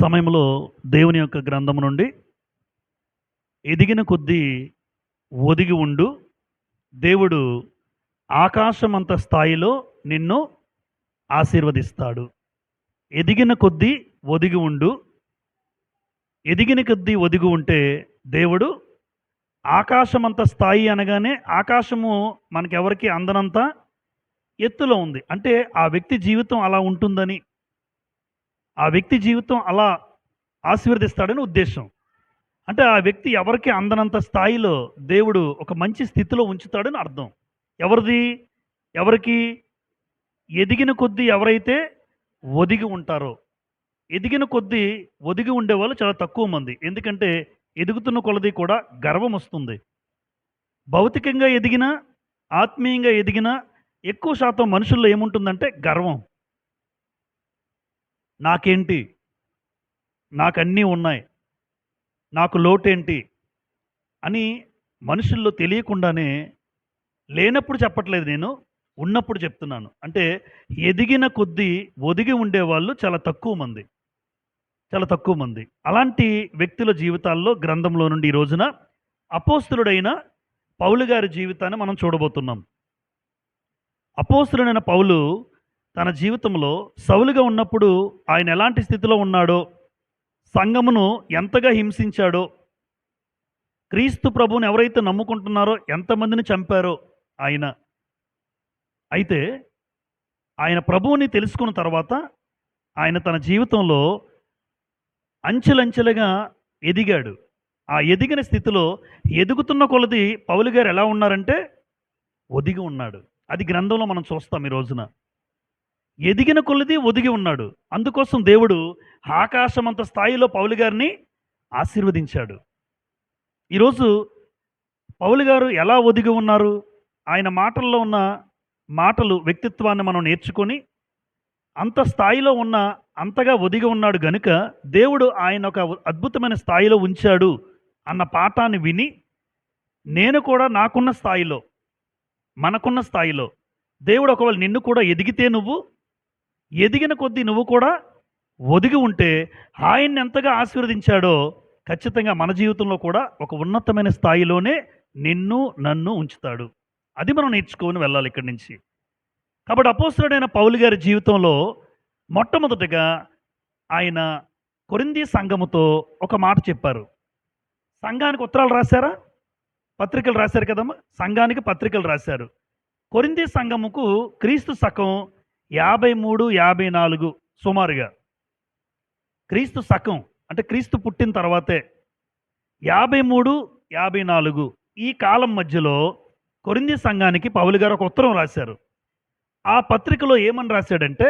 సమయంలో దేవుని యొక్క గ్రంథము నుండి ఎదిగిన కొద్దీ ఒదిగి ఉండు, దేవుడు ఆకాశమంత స్థాయిలో నిన్ను ఆశీర్వదిస్తాడు. ఎదిగిన కొద్దీ ఒదిగి ఉండు, ఎదిగిన కొద్దీ ఒదిగి ఉంటే దేవుడు ఆకాశమంత స్థాయి అనగానే ఆకాశము మనకెవరికి అందనంత ఎత్తులో ఉంది. అంటే ఆ వ్యక్తి జీవితం అలా ఉంటుందని, ఆ వ్యక్తి జీవితం అలా ఆశీర్వదిస్తాడని ఉద్దేశం. అంటే ఆ వ్యక్తి ఎవరికి అందనంత స్థాయిలో దేవుడు ఒక మంచి స్థితిలో ఉంచుతాడని అర్థం. ఎవరిది? ఎవరికి? ఎదిగిన కొద్దీ ఎవరైతే ఒదిగి ఉంటారో. ఎదిగిన కొద్దీ ఒదిగి ఉండేవాళ్ళు చాలా తక్కువ మంది. ఎందుకంటే ఎదుగుతున్న కొలది కూడా గర్వం వస్తుంది. భౌతికంగా ఎదిగినా, ఆత్మీయంగా ఎదిగినా ఎక్కువ శాతం మనుషుల్లో ఏముంటుందంటే గర్వం. నాకేంటి? నాకన్నీ ఉన్నాయి. నాకు లోటేంటి? అని మనుషుల్లో తెలియకుండానే, లేనప్పుడు చెప్పట్లేదు నేను, ఉన్నప్పుడు చెప్తున్నాను. అంటే ఎదిగిన కొద్దీ ఒదిగి ఉండేవాళ్ళు చాలా తక్కువ మంది. చాలా తక్కువ మంది. అలాంటి వ్యక్తుల జీవితాల్లో గ్రంథంలో నుండి ఈ రోజున అపోస్తలుడైన పౌలు గారి జీవితాన్ని మనం చూడబోతున్నాం. అపోస్తలుడైన పౌలు తన జీవితంలో సౌలుగా ఉన్నప్పుడు ఆయన ఎలాంటి స్థితిలో ఉన్నాడో, సంఘమును ఎంతగా హింసించాడో, క్రీస్తు ప్రభువుని ఎవరైతే నమ్ముకుంటున్నారో ఎంతమందిని చంపారో ఆయన. అయితే ఆయన ప్రభువుని తెలుసుకున్న తర్వాత ఆయన తన జీవితంలో అంచెలంచెలుగా ఎదిగాడు. ఆ ఎదిగిన స్థితిలో ఎదుగుతున్న కొలది పౌలు గారు ఎలా ఉన్నారంటే ఒదిగి ఉన్నాడు. అది గ్రంథంలో మనం చూస్తాం ఈ రోజున. ఎదిగిన కొలది ఒదిగి ఉన్నాడు. అందుకోసం దేవుడు ఆకాశమంత స్థాయిలో పౌలు గారిని ఆశీర్వదించాడు. ఈరోజు పౌలు గారు ఎలా ఒదిగి ఉన్నారు? ఆయన మాటల్లో ఉన్న మాటలు, వ్యక్తిత్వాన్ని మనం నేర్చుకొని అంత స్థాయిలో ఉన్న, అంతగా ఒదిగి ఉన్నాడు గనుక దేవుడు ఆయన ఒక అద్భుతమైన స్థాయిలో ఉంచాడు అన్న పాఠాన్ని విని, నేను కూడా నాకున్న స్థాయిలో, మనకున్న స్థాయిలో దేవుడు ఒకవేళ నిన్ను కూడా ఎదిగితే, నువ్వు ఎదిగిన కొద్దీ నువ్వు కూడా ఒదిగి ఉంటే ఆయన్ని ఎంతగా ఆశీర్వదించాడో ఖచ్చితంగా మన జీవితంలో కూడా ఒక ఉన్నతమైన స్థాయిలోనే నిన్ను నన్ను ఉంచుతాడు. అది మనం నేర్చుకొని వెళ్ళాలి ఇక్కడి నుంచి. కాబట్టి అపోస్తలుడైన పౌలు గారి జీవితంలో మొట్టమొదటిగా ఆయన కొరింథీ సంఘముతో ఒక మాట చెప్పారు. సంఘానికి ఉత్తరాలు రాశారా? పత్రికలు రాశారు కదమ్మా. సంఘానికి పత్రికలు రాశారు. కొరింథీ సంఘముకు క్రీస్తు శకం 53, 54 సుమారుగా. క్రీస్తు శకం అంటే క్రీస్తు పుట్టిన తర్వాతే 53, 54 ఈ కాలం మధ్యలో కొరింథీ సంఘానికి పౌలు గారు ఒక ఉత్తరం రాశారు. ఆ పత్రికలో ఏమని రాశాడంటే,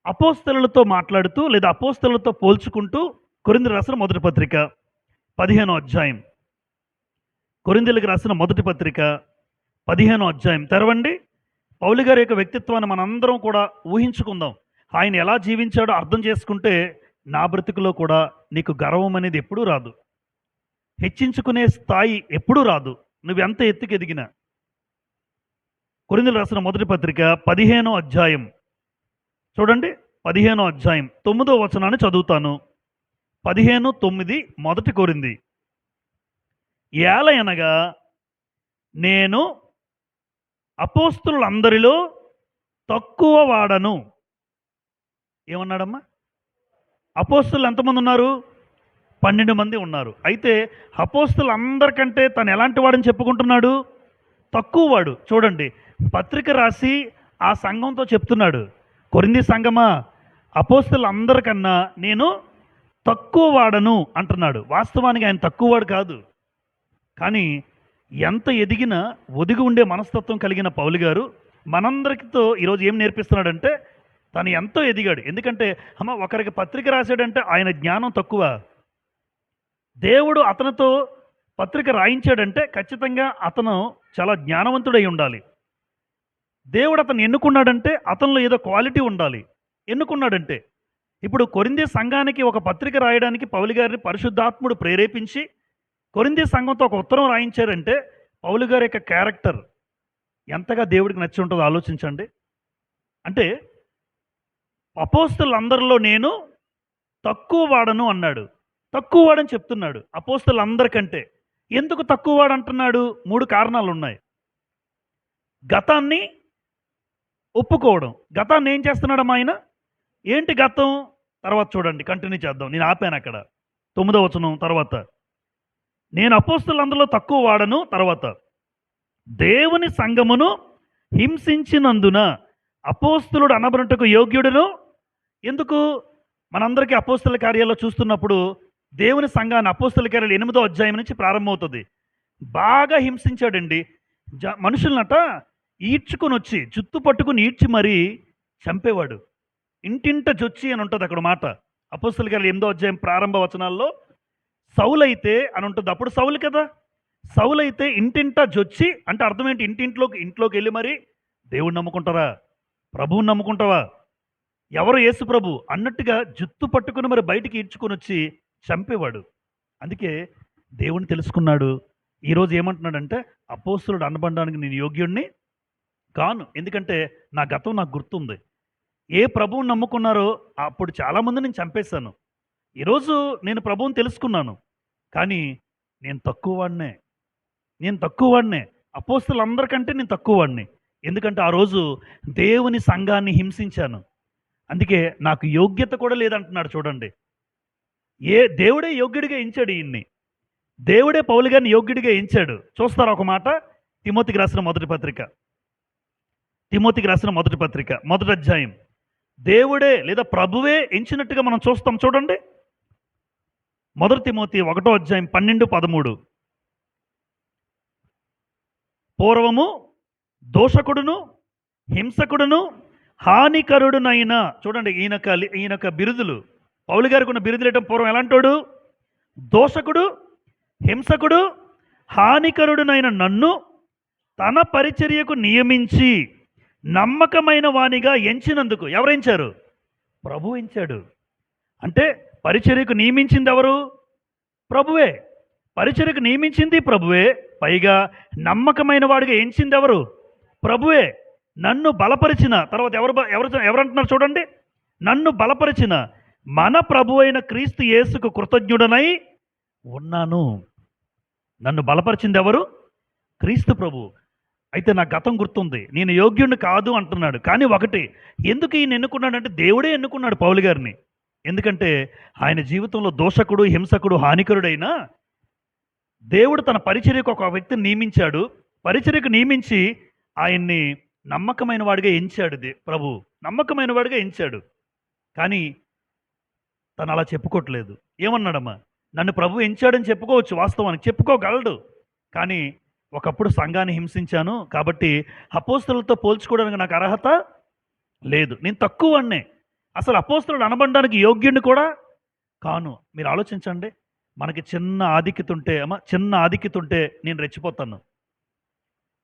అపోస్తలులతో మాట్లాడుతూ లేదా అపోస్తలులతో పోల్చుకుంటూ కొరింథీయులకు రాసిన మొదటి పత్రిక 15వ అధ్యాయం. కొరింథీయులకు రాసిన మొదటి పత్రిక 15వ అధ్యాయం తెరవండి. పౌలు గారి యొక్క వ్యక్తిత్వాన్ని మనందరం కూడా ఊహించుకుందాం. ఆయన ఎలా జీవించాడో అర్థం చేసుకుంటే నా బ్రతుకులో కూడా నీకు గర్వం అనేది ఎప్పుడూ రాదు. హెచ్చించుకునే స్థాయి ఎప్పుడూ రాదు, నువ్వెంత ఎత్తుకు ఎదిగినా. కొరింథీయులకు రాసిన మొదటి పత్రిక 15వ అధ్యాయం చూడండి. 15వ అధ్యాయం 9వ వచనాన్ని చదువుతాను. 15:9 మొదటి కొరింథీ. ఏలయనగా నేను అపోస్తలులందరిలో తక్కువ వాడను. ఏమన్నాడమ్మా? అపోస్తలు ఎంతమంది ఉన్నారు? 12 మంది ఉన్నారు. అయితే అపోస్తలులందరికంటే తను ఎలాంటి వాడని చెప్పుకుంటున్నాడు? తక్కువ వాడు. చూడండి, పత్రిక రాసి ఆ సంఘంతో చెప్తున్నాడు, కొరింథీ సంఘమా, అపోస్తలులందరికన్నా నేను తక్కువ వాడను అంటున్నాడు. వాస్తవానికి ఆయన తక్కువ వాడు కాదు. కానీ ఎంత ఎదిగినా ఒదిగి ఉండే మనస్తత్వం కలిగిన పౌలు గారు మనందరితో ఈరోజు ఏం నేర్పిస్తున్నాడంటే, తను ఎంతో ఎదిగాడు. ఎందుకంటే ఒకరికి పత్రిక రాశాడంటే ఆయన జ్ఞానం తక్కువ. దేవుడు అతనితో పత్రిక రాయించాడంటే ఖచ్చితంగా అతను చాలా జ్ఞానవంతుడై ఉండాలి. దేవుడు అతను ఎన్నుకున్నాడంటే అతనిలో ఏదో క్వాలిటీ ఉండాలి. ఎన్నుకున్నాడంటే ఇప్పుడు కొరింథీ సంఘానికి ఒక పత్రిక రాయడానికి పౌలు గారిని పరిశుద్ధాత్ముడు ప్రేరేపించి కొరింథీ సంఘంతో ఒక ఉత్తరం రాయించారంటే పౌలు గారి యొక్క క్యారెక్టర్ ఎంతగా దేవుడికి నచ్చి ఉంటుందో ఆలోచించండి. అంటే అపోస్తలులందరిలో నేను తక్కువ వాడను అన్నాడు. తక్కువ వాడని చెప్తున్నాడు అపోస్తలులందరికంటే. ఎందుకు తక్కువ వాడు అంటున్నాడు? 3 కారణాలున్నాయి. గతాన్ని ఒప్పుకోవడం. గతాన్ని ఏం చేస్తున్నాడమ్మా ఆయన? ఏంటి గతం? తర్వాత చూడండి, కంటిన్యూ చేద్దాం. నేను ఆపాను అక్కడ. 9వ వచనం తర్వాత. నేను అపోస్తలులందరిలో తక్కువ వాడను. తర్వాత దేవుని సంఘమును హింసించినందున అపోస్తలుడు అనబడుటకు యోగ్యుడును. ఎందుకు? మనందరికీ అపోస్తల కార్యాల్లో చూస్తున్నప్పుడు దేవుని సంఘాన్ని అపోస్తల కార్యాలు 8వ అధ్యాయం నుంచి ప్రారంభమవుతుంది. బాగా హింసించాడండి. మనుషులనట ఈడ్చుకొని వచ్చి జుత్తు పట్టుకుని ఈడ్చి మరీ చంపేవాడు. ఇంటింట జొచ్చి అని ఉంటుంది అక్కడ మాట. అపోస్తల కార్యాలు 8వ అధ్యాయం ప్రారంభ వచనాల్లో సౌలైతే అని ఉంటుంది. అప్పుడు సౌలు కదా. సౌలైతే ఇంటింట జొచ్చి అంటే అర్థం ఏంటి? ఇంట్లోకి వెళ్ళి మరి దేవుణ్ణి నమ్ముకుంటారా, ప్రభువుని నమ్ముకుంటావా, ఎవరు యేసు ప్రభు అన్నట్టుగా జుత్తు పట్టుకుని మరి బయటికి ఈడ్చుకొని వచ్చి చంపేవాడు. అందుకే దేవుణ్ణి తెలుసుకున్నాడు. ఈరోజు ఏమంటున్నాడంటే అపోస్తలుడు అనబడడానికి నేను యోగ్యుణ్ణి కాను. ఎందుకంటే నా గతం నాకు గుర్తుంది. ఏ ప్రభువుని నమ్ముకున్నారో అప్పుడు చాలామంది నేను చంపేశాను. ఈరోజు నేను ప్రభువుని తెలుసుకున్నాను, కానీ నేను తక్కువ వాడినే. అపోస్తలులందరికంటే నేను తక్కువ వాడిని. ఎందుకంటే ఆ రోజు దేవుని సంఘాన్ని హింసించాను. అందుకే నాకు యోగ్యత కూడా లేదంటున్నాడు. చూడండి, దేవుడే యోగ్యుడిగా ఎంచాడు ఈయన్ని. దేవుడే పౌలు గారిని యోగ్యుడిగా ఎంచాడు. చూస్తారా ఒక మాట? తిమోతికి రాసిన మొదటి పత్రిక 1వ అధ్యాయం. దేవుడే లేదా ప్రభువే ఎంచినట్టుగా మనం చూస్తాం. చూడండి, 1 తిమోతి 1వ అధ్యాయం 12-13. పూర్వము దోషకుడును హింసకుడును హానికరుడునైనా, చూడండి ఈయనొక బిరుదులు, పౌలు గారికి ఉన్న బిరుదులు ఏంటో పూర్వం ఎలాంటోడు? దోషకుడు, హింసకుడు, హానికరుడునైన నన్ను తన పరిచర్యకు నియమించి నమ్మకమైన వానిగా ఎంచినందుకు. ఎవరు ఎంచారు? ప్రభు ఎంచాడు. అంటే పరిచర్యకు నియమించింది ఎవరు? ప్రభువే. పరిచర్యకు నియమించింది ప్రభువే. పైగా నమ్మకమైన వాడిగా ఎంచింది ఎవరు? ప్రభువే. నన్ను బలపరిచిన తర్వాత ఎవరంటున్నారు చూడండి, నన్ను బలపరిచిన మన ప్రభు అయిన క్రీస్తు యేసుకు కృతజ్ఞుడనై ఉన్నాను. నన్ను బలపరిచింది ఎవరు? క్రీస్తు ప్రభు. అయితే నా గతం గుర్తుంది, నేను యోగ్యుడిని కాదు అంటున్నాడు. కానీ ఒకటి, ఎందుకు ఈయన ఎన్నుకున్నాడంటే దేవుడే ఎన్నుకున్నాడు పౌలు గారిని. ఎందుకంటే ఆయన జీవితంలో దోషకుడు, హింసకుడు, హానికరుడైనా దేవుడు తన పరిచర్యకు ఒక వ్యక్తిని నియమించాడు. పరిచర్యకు నియమించి ఆయన్ని నమ్మకమైన వాడిగా ఎంచాడు. ప్రభు నమ్మకమైన వాడిగా ఎంచాడు. కానీ తను అలా చెప్పుకోవట్లేదు. ఏమన్నాడమ్మా? నన్ను ప్రభు ఎంచాడని చెప్పుకోవచ్చు, వాస్తవానికి చెప్పుకోగలడు. కానీ ఒకప్పుడు సంఘాన్ని హింసించాను కాబట్టి అపోస్తలులతో పోల్చుకోవడానికి నాకు అర్హత లేదు, నేను తక్కువ వాడినే, అసలు అపోస్తలుడు అనబడడానికి యోగ్యుడిని కూడా కాను. మీరు ఆలోచించండి, మనకి చిన్న ఆధిక్యత ఉంటే నేను రెచ్చిపోతాను.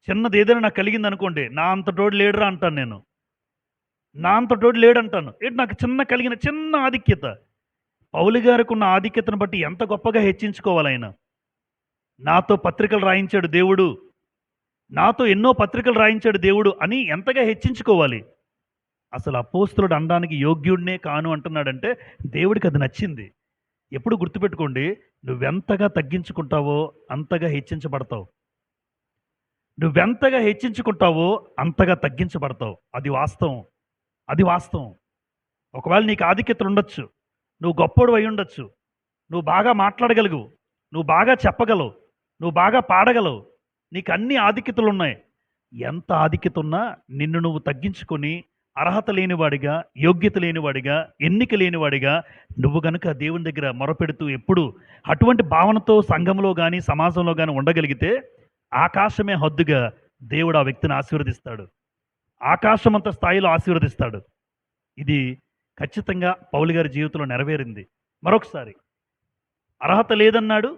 చిన్నది ఏదైనా నాకు కలిగింది అనుకోండి, నా అంతటోడు లేడురా అంటాను. నేను నా అంతటోడు లేడంటాను. ఏంటి నాకు కలిగిన చిన్న ఆధిక్యత. పౌలు గారికి ఉన్న ఆధిక్యతను బట్టి ఎంత గొప్పగా హెచ్చించుకోవాలి ఆయన. నాతో పత్రికలు రాయించాడు దేవుడు, నాతో ఎన్నో పత్రికలు రాయించాడు దేవుడు అని ఎంతగా హెచ్చించుకోవాలి. అసలు అపోస్తలుడు అనడానికి యోగ్యుడినే కాను అంటున్నాడంటే దేవుడికి అది నచ్చింది. ఎప్పుడు గుర్తుపెట్టుకోండి, నువ్వెంతగా తగ్గించుకుంటావో అంతగా హెచ్చించబడతావు. నువ్వెంతగా హెచ్చించుకుంటావో అంతగా తగ్గించబడతావు. అది వాస్తవం. ఒకవేళ నీకు ఆధిక్యతలు ఉండొచ్చు, నువ్వు గొప్పోడు అయి ఉండొచ్చు, నువ్వు బాగా మాట్లాడగలవు, నువ్వు బాగా చెప్పగలవు, నువ్వు బాగా పాడగలవు, నీకు అన్ని ఆధిక్యతలు ఉన్నాయి. ఎంత ఆధిక్యత ఉన్నా నిన్ను నువ్వు తగ్గించుకొని అర్హత లేనివాడిగా, యోగ్యత లేనివాడిగా, ఎన్నిక లేనివాడిగా నువ్వు గనుక దేవుని దగ్గర మొరపెడుతూ ఎప్పుడు అటువంటి భావనతో సంఘంలో కానీ సమాజంలో కానీ ఉండగలిగితే ఆకాశమే హద్దుగా దేవుడు ఆ వ్యక్తిని ఆశీర్వదిస్తాడు. ఆకాశమంత స్థాయిలో ఆశీర్వదిస్తాడు. ఇది ఖచ్చితంగా పౌలు గారి జీవితంలో నెరవేరింది. మరొకసారి అర్హత లేదన్నాడు.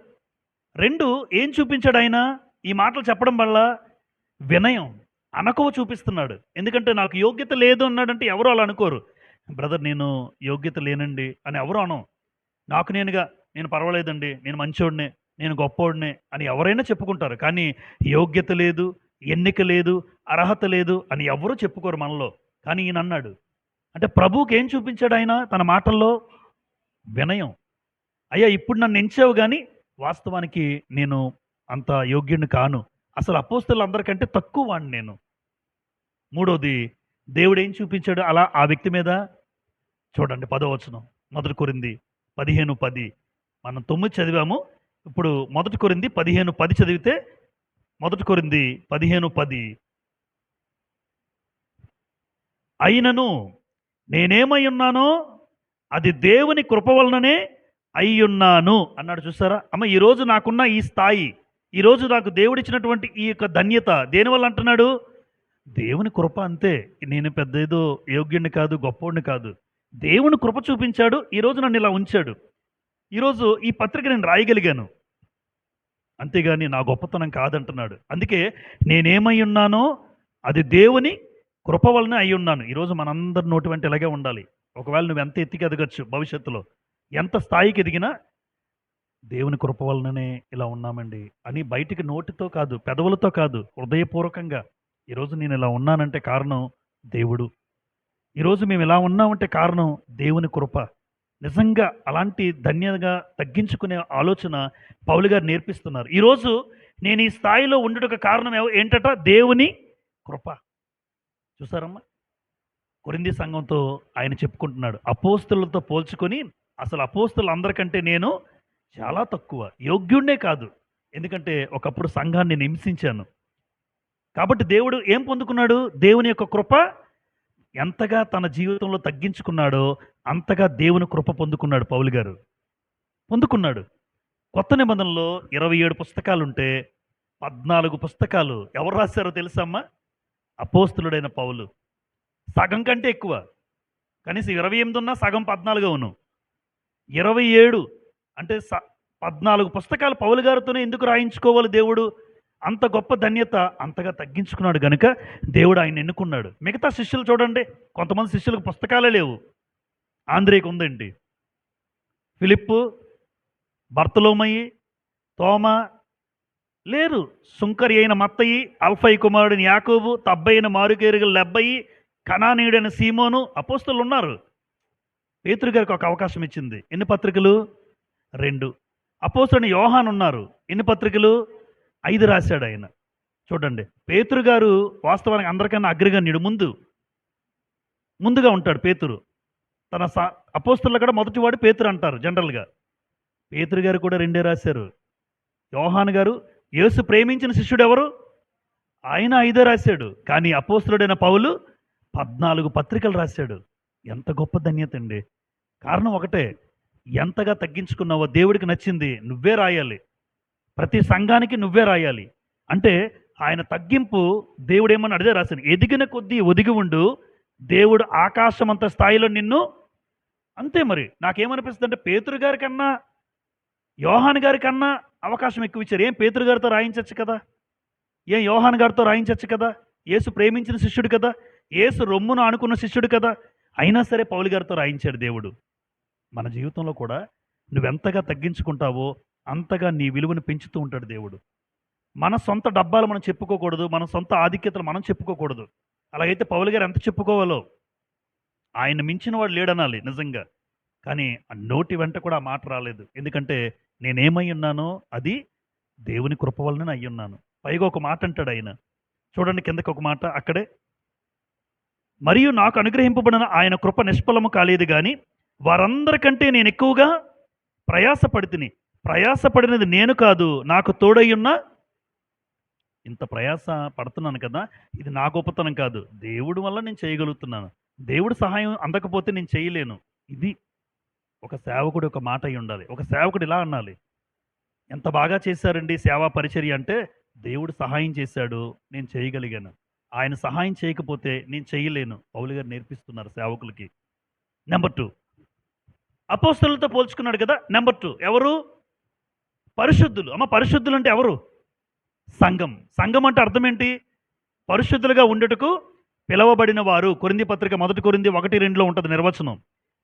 2 ఏం చూపించాడు ఆయన? ఈ మాటలు చెప్పడం వల్ల వినయం, అనకువ చూపిస్తున్నాడు. ఎందుకంటే నాకు యోగ్యత లేదు అన్నాడంటే ఎవరు అలా అనుకోరు. బ్రదర్ నేను యోగ్యత లేనండి అని ఎవరు అనం. నేను పర్వాలేదండి, నేను మంచోడినే, నేను గొప్పోడినే అని ఎవరైనా చెప్పుకుంటారు. కానీ యోగ్యత లేదు, ఎన్నిక లేదు, అర్హత లేదు అని ఎవరూ చెప్పుకోరు మనలో. కానీ ఈయన అన్నాడు. అంటే ప్రభువుకి ఏం చూపించాడు ఆయన తన మాటల్లో? వినయం. అయ్యా ఇప్పుడు నన్ను ఎంచావు గాని వాస్తవానికి నేను అంత యోగ్యుడిని కాను. అసలు అపోస్తలులందరికంటే తక్కువ వాడిని నేను. మూడోది దేవుడు ఏం చూపించాడు అలా ఆ వ్యక్తి మీద? చూడండి 10వ వచనం. 1 కొరింథీ 15:10. మనం 9 చదివాము. ఇప్పుడు 1 కొరింథీ 15:10 చదివితే 1 కొరింథీ 15:10. అయినను నేనేమై ఉన్నానో అది దేవుని కృప వలననే అయ్యున్నాను అన్నాడు. చూసారా అమ్మ, ఈరోజు నాకున్న ఈ స్థాయి, ఈరోజు నాకు దేవుడిచ్చినటువంటి ఈ యొక్క ధన్యత దేనివల్ల అంటున్నాడు? దేవుని కృప అంతే. నేను పెద్ద ఏదో యోగ్యుడిని కాదు, గొప్పోడిని కాదు. దేవుని కృప చూపించాడు, ఈరోజు నన్ను ఇలా ఉంచాడు. ఈరోజు ఈ పత్రిక నేను రాయగలిగాను, అంతేగాని నా గొప్పతనం కాదంటున్నాడు. అందుకే నేనేమై ఉన్నానో అది దేవుని కృప వలన అయి ఉన్నాను. ఈరోజు మనందరి నోటి వెంట ఇలాగే ఉండాలి. ఒకవేళ నువ్వు ఎంత ఎత్తికి ఎదగచ్చు, భవిష్యత్తులో ఎంత స్థాయికి ఎదిగినా దేవుని కృప వలననే ఇలా ఉన్నామండి అని బయటికి నోటితో కాదు, పెదవులతో కాదు, హృదయపూర్వకంగా ఈరోజు నేను ఇలా ఉన్నానంటే కారణం దేవుడు. ఈరోజు మేము ఇలా ఉన్నామంటే కారణం దేవుని కృప. నిజంగా అలాంటి ధన్యతగా తగ్గించుకునే ఆలోచన పౌలు గారు నేర్పిస్తున్నారు. ఈరోజు నేను ఈ స్థాయిలో ఉండటకు కారణం ఏంటట? దేవుని కృప. చూసారమ్మా, కొరింథీ సంఘంతో ఆయన చెప్పుకుంటున్నాడు, అపోస్తలులతో పోల్చుకొని అసలు అపోస్తలు అందరికంటే నేను చాలా తక్కువ, యోగ్యుడినే కాదు. ఎందుకంటే ఒకప్పుడు సంఘాన్ని నేను హింసించాను. కాబట్టి దేవుడు ఏం పొందుకున్నాడు? దేవుని యొక్క కృప. ఎంతగా తన జీవితంలో తగ్గించుకున్నాడో అంతగా దేవుని కృప పొందుకున్నాడు పౌలు గారు. పొందుకున్నాడు. కొత్త నిబంధనలో 27 పుస్తకాలుంటే 14 పుస్తకాలు ఎవరు రాశారో తెలుసమ్మా? అపోస్తలుడైన పౌలు. సగం కంటే ఎక్కువ. కనీసం 28 ఉన్నా సగం 14 అవును. 27 అంటే 14 పుస్తకాలు పౌలు గారితోనే ఎందుకు రాయించుకోవాలి దేవుడు? అంత గొప్ప ధన్యత, అంతగా తగ్గించుకున్నాడు గనుక దేవుడు ఆయన ఎన్నుకున్నాడు. మిగతా శిష్యులు చూడండి, కొంతమంది శిష్యులకు పుస్తకాలే లేవు. ఆంద్రేకు ఉందండి, ఫిలిప్పు, బర్తలోమయి, తోమా లేరు. సుంకరి అయిన మత్తయి, అల్ఫయి కుమారుడిని యాకోబు, తబ్బైన మారుకేరుగల లెబ్బయి, కనానీయుడైన సీమోను అపోస్తలు ఉన్నారు. పేతురు గారికి ఒక అవకాశం ఇచ్చింది. ఎన్ని పత్రికలు? 2. అపోస్తలుని యోహాను ఉన్నారు. ఎన్ని పత్రికలు? 5 రాశాడు ఆయన. చూడండి, పేతురు గారు వాస్తవానికి అందరికన్నా అగ్రగణ్యుడు. ముందుగా ఉంటాడు పేతురు. తన అపోస్తలులో కూడా మొదటివాడు పేతురు అంటారు జనరల్గా. పేతురు గారు కూడా 2 రాశారు. యోహాను గారు, యేసు ప్రేమించిన శిష్యుడు ఎవరు? ఆయన 5 రాశాడు. కానీ అపోస్తలుడైన పౌలు 14 పత్రికలు రాశాడు. ఎంత గొప్ప ధన్యత అండి. కారణం ఒకటే, ఎంతగా తగ్గించుకున్నావో దేవుడికి నచ్చింది నువ్వే రాయాలి. ప్రతి సంఘానికి నువ్వే రాయాలి. అంటే ఆయన తగ్గింపు దేవుడు ఏమన్నా అడిగే రాశాను, ఎదిగిన కొద్దీ ఒదిగి ఉండు, దేవుడు ఆకాశం అంత స్థాయిలో నిన్ను. అంతే. మరి నాకేమనిపిస్తుంది అంటే పేతురు గారి కన్నా యోహాను గారి కన్నా అవకాశం ఎక్కువ ఇచ్చారు. ఏం పేతురు గారితో రాయించవచ్చు కదా, ఏం యోహాను గారితో రాయించవచ్చు కదా, యేసు ప్రేమించిన శిష్యుడు కదా, యేసు రొమ్మును ఆనుకున్న శిష్యుడు కదా. అయినా సరే పౌలు గారితో రాయించాడు దేవుడు. మన జీవితంలో కూడా నువ్వెంతగా తగ్గించుకుంటావో అంతగా నీ విలువను పెంచుతూ ఉంటాడు దేవుడు. మన సొంత డబ్బాలు మనం చెప్పుకోకూడదు, మన సొంత ఆధిక్యతలు మనం చెప్పుకోకూడదు. అలాగైతే పౌలు గారు ఎంత చెప్పుకోవాలో, ఆయన మించిన వాడు లేడనాలి నిజంగా. కానీ ఆ నోటి వెంట కూడా ఆ మాట రాలేదు. ఎందుకంటే నేనేమై ఉన్నానో అది దేవుని కృప వలన అయి ఉన్నాను. పైగా ఒక మాట అంటాడు ఆయన, చూడండి కిందకి ఒక మాట అక్కడే, మరియు నాకు అనుగ్రహింపబడిన ఆయన కృప నిష్ఫలము కాలేదు కానీ వారందరికంటే నేను ఎక్కువగా ప్రయాసపడినది నేను కాదు, నాకు తోడయ్యున్న. ఇంత ప్రయాస పడుతున్నాను కదా, ఇది నా గొప్పతనం కాదు, దేవుడి వల్ల నేను చేయగలుగుతున్నాను. దేవుడు సహాయం అందకపోతే నేను చేయలేను. ఇది ఒక సేవకుడు ఒక మాట అయి ఉండాలి. ఒక సేవకుడు ఇలా అనాలి, ఎంత బాగా చేశారండి సేవా పరిచర్య అంటే, దేవుడు సహాయం చేశాడు, నేను చేయగలిగాను. ఆయన సహాయం చేయకపోతే నేను చేయలేను. పౌలు గారు నేర్పిస్తున్నారు సేవకులకి. నెంబర్ 2, అపోస్తలులతో పోల్చుకున్నాడు కదా. నెంబర్ 2 ఎవరు? పరిశుద్ధులు. అమ్మ, పరిశుద్ధులు అంటే ఎవరు? సంఘం. సంఘం అంటే అర్థం ఏంటి? పరిశుద్ధులుగా ఉండటకు పిలవబడిన వారు. కొరింథీ పత్రిక 1 కొరింథీ 1:2లో ఉంటుంది నిర్వచనం.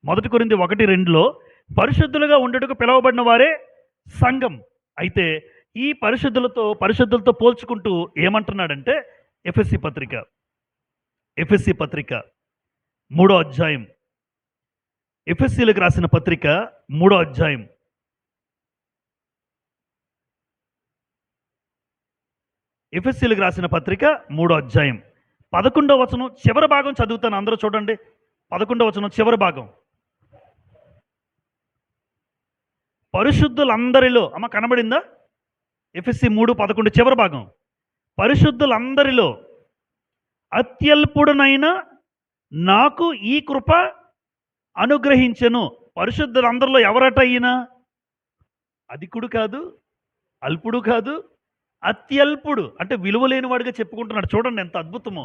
1 కొరింథీ 1:2లో పరిశుద్ధులుగా ఉండటకు పిలవబడిన వారే సంఘం. అయితే ఈ పరిశుద్ధులతో పోల్చుకుంటూ ఏమంటున్నాడంటే, ఎఫెసీ పత్రిక 3వ అధ్యాయం ఎఫెసీయులకు రాసిన పత్రిక 3వ అధ్యాయం. ఎఫెసీయులకు రాసిన పత్రిక 3వ అధ్యాయం 11వ వచనం చివరి భాగం చదువుతాను, అందరూ చూడండి. 11వ వచనం చివరి భాగం. పరిశుద్ధులందరిలో, అమ్మ కనబడిందా? ఎఫెసీ 3:11 చివరి భాగం. పరిశుద్ధులందరిలో అత్యల్పుడనైన నాకు ఈ కృప అనుగ్రహించెను. పరిశుద్ధులందరిలో ఎవరట ఈయన? అధికుడు కాదు, అల్పుడు కాదు, అత్యల్పుడు అంటే విలువ లేనివాడిగా చెప్పుకుంటున్నాడు. చూడండి ఎంత అద్భుతమో.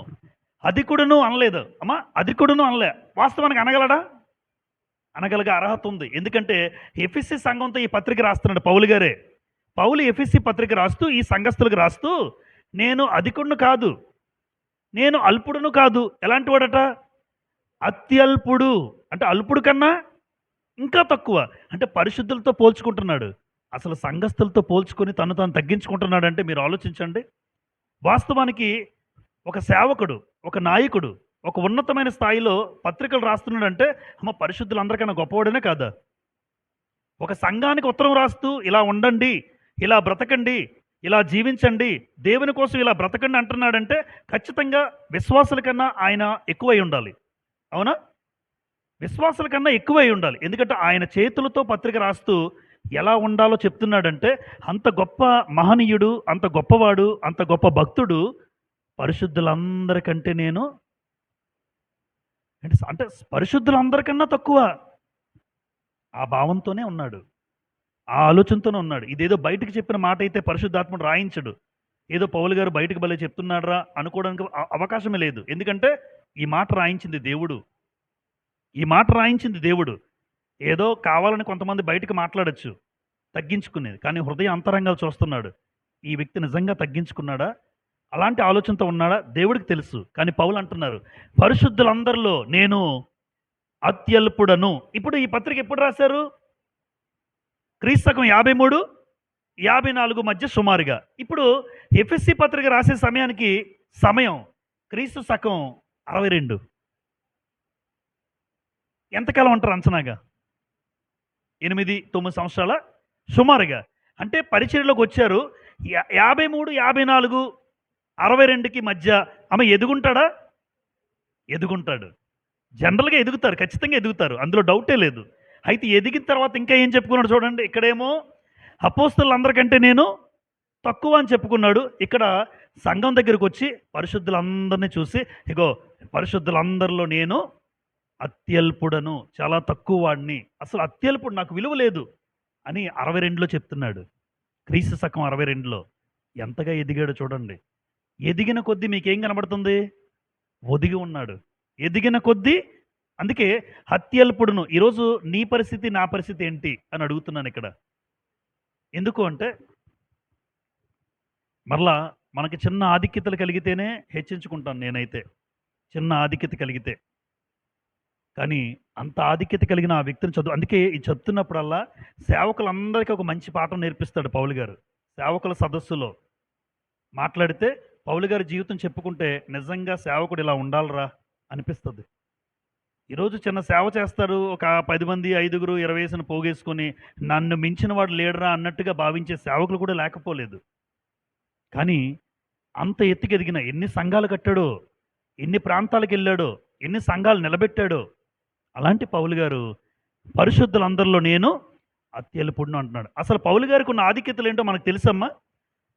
అధికుడును అనలేదు అమ్మా, అధికుడును అనలే. వాస్తవానికి అనగలడా? అనగలగా అర్హత ఉంది. ఎందుకంటే ఎఫెసీ సంఘంతో ఈ పత్రిక రాస్తున్నాడు పౌలు గారే. పౌలు ఎఫెసీ పత్రిక రాస్తూ ఈ సంఘస్థులకు రాస్తూ, నేను అధికుడును కాదు, నేను అల్పుడును కాదు. ఎలాంటి వాడట? అత్యల్పుడు అంటే అల్పుడు కన్నా ఇంకా తక్కువ. అంటే పరిశుద్ధులతో పోల్చుకుంటున్నాడు. అసలు సంఘస్థులతో పోల్చుకొని తను తాను తగ్గించుకుంటున్నాడు అంటే మీరు ఆలోచించండి. వాస్తవానికి ఒక సేవకుడు, ఒక నాయకుడు ఒక ఉన్నతమైన స్థాయిలో పత్రికలు రాస్తున్నాడంటే అమ్మ పరిశుద్ధులందరికన్నా గొప్పవాడనే కాదా? ఒక సంఘానికి ఉత్తరం రాస్తూ ఇలా ఉండండి, ఇలా బ్రతకండి, ఇలా జీవించండి, దేవుని కోసం ఇలా బ్రతకండి అంటున్నాడంటే ఖచ్చితంగా విశ్వాసుల కన్నా ఆయన ఎక్కువై ఉండాలి. అవునా? విశ్వాసుల కన్నా ఎక్కువై ఉండాలి. ఎందుకంటే ఆయన చేతులతో పత్రిక రాస్తూ ఎలా ఉండాలో చెప్తున్నాడంటే అంత గొప్ప మహనీయుడు, అంత గొప్పవాడు, అంత గొప్ప భక్తుడు. పరిశుద్ధులందరికంటే నేను అంటే పరిశుద్ధులందరికన్నా తక్కువ. ఆ భావంతోనే ఉన్నాడు, ఆ ఆలోచనతోనే ఉన్నాడు. ఇదేదో బయటకు చెప్పిన మాట అయితే పరిశుద్ధాత్ముడు రాయించడు. ఏదో పౌలు గారు బయటకు భలే చెప్తున్నాడరా అనుకోవడానికి అవకాశమే లేదు. ఎందుకంటే ఈ మాట రాయించింది దేవుడు. ఈ మాట రాయించింది దేవుడు. ఏదో కావాలని కొంతమంది బయటకు మాట్లాడచ్చు తగ్గించుకునేది, కానీ హృదయ అంతరంగాలు చూస్తున్నాడు. ఈ వ్యక్తి నిజంగా తగ్గించుకున్నాడా, అలాంటి ఆలోచనతో ఉన్నాడా దేవుడికి తెలుసు. కానీ పౌలు అంటున్నారు పరిశుద్ధులందరిలో నేను అత్యల్పుడను. ఇప్పుడు ఈ పత్రిక ఎప్పుడు రాశారు? క్రీస్తు శకం 53, 54 మధ్య సుమారుగా. ఇప్పుడు ఎఫెసీ పత్రిక రాసే సమయానికి సమయం క్రీస్తు శకం 62. ఎంతకాలం అంటారు అంచనాగా? 8-9 సంవత్సరాల సుమారుగా. అంటే పరిచర్యలోకి వచ్చారు 53, 54, 62కి మధ్య. ఆమె ఎదుగుంటాడా? ఎదుగుంటాడు. జనరల్గా ఎదుగుతారు, ఖచ్చితంగా ఎదుగుతారు, అందులో డౌటే లేదు. అయితే ఎదిగిన తర్వాత ఇంకా ఏం చెప్పుకున్నాడు చూడండి. ఇక్కడేమో అపోస్తలులందరికంటే నేను తక్కువ అని చెప్పుకున్నాడు. ఇక్కడ సంఘం దగ్గరికి వచ్చి పరిశుద్ధులందరినీ చూసి ఇగో పరిశుద్ధులందరిలో నేను అత్యల్పుడను, చాలా తక్కువ వాడిని, అసలు అత్యల్పుడు, నాకు విలువ లేదు అని 62లో చెప్తున్నాడు. క్రీస్తు శకం 62లో ఎంతగా ఎదిగాడు చూడండి. ఎదిగిన కొద్దీ మీకేం కనబడుతుంది? ఒదిగి ఉన్నాడు. ఎదిగిన కొద్దీ. అందుకే అత్యల్పుడును. ఈరోజు నీ పరిస్థితి నా పరిస్థితి ఏంటి అని అడుగుతున్నాను ఇక్కడ. ఎందుకు అంటే మరలా మనకి చిన్న ఆధిక్యతలు కలిగితేనే హెచ్చించుకుంటాను నేనైతే, చిన్న ఆధిక్యత కలిగితే. కానీ అంత ఆధిక్యత కలిగిన ఆ వ్యక్తిని చదువు. అందుకే ఇది చెప్తున్నప్పుడల్లా సేవకులందరికీ ఒక మంచి పాఠం నేర్పిస్తాడు పౌలు గారు. సేవకుల సదస్సులో మాట్లాడితే పౌలు గారి జీవితం చెప్పుకుంటే నిజంగా సేవకుడు ఇలా ఉండాలరా అనిపిస్తుంది. ఈరోజు చిన్న సేవ చేస్తారు, ఒక 10 మంది 5గురు 20 పోగేసుకొని నన్ను మించిన వాడు లేడరా అన్నట్టుగా భావించే సేవకులు కూడా లేకపోలేదు. కానీ అంత ఎత్తుకెదిగిన ఎన్ని సంఘాలు కట్టాడో, ఎన్ని ప్రాంతాలకు వెళ్ళాడో, ఎన్ని సంఘాలు నిలబెట్టాడో, అలాంటి పౌలు గారు పరిశుద్ధులందరిలో నేను అత్యల్పుడును అంటున్నాడు. అసలు పౌలు గారికి ఉన్న ఆధిక్యతలు ఏంటో మనకు తెలుసమ్మా.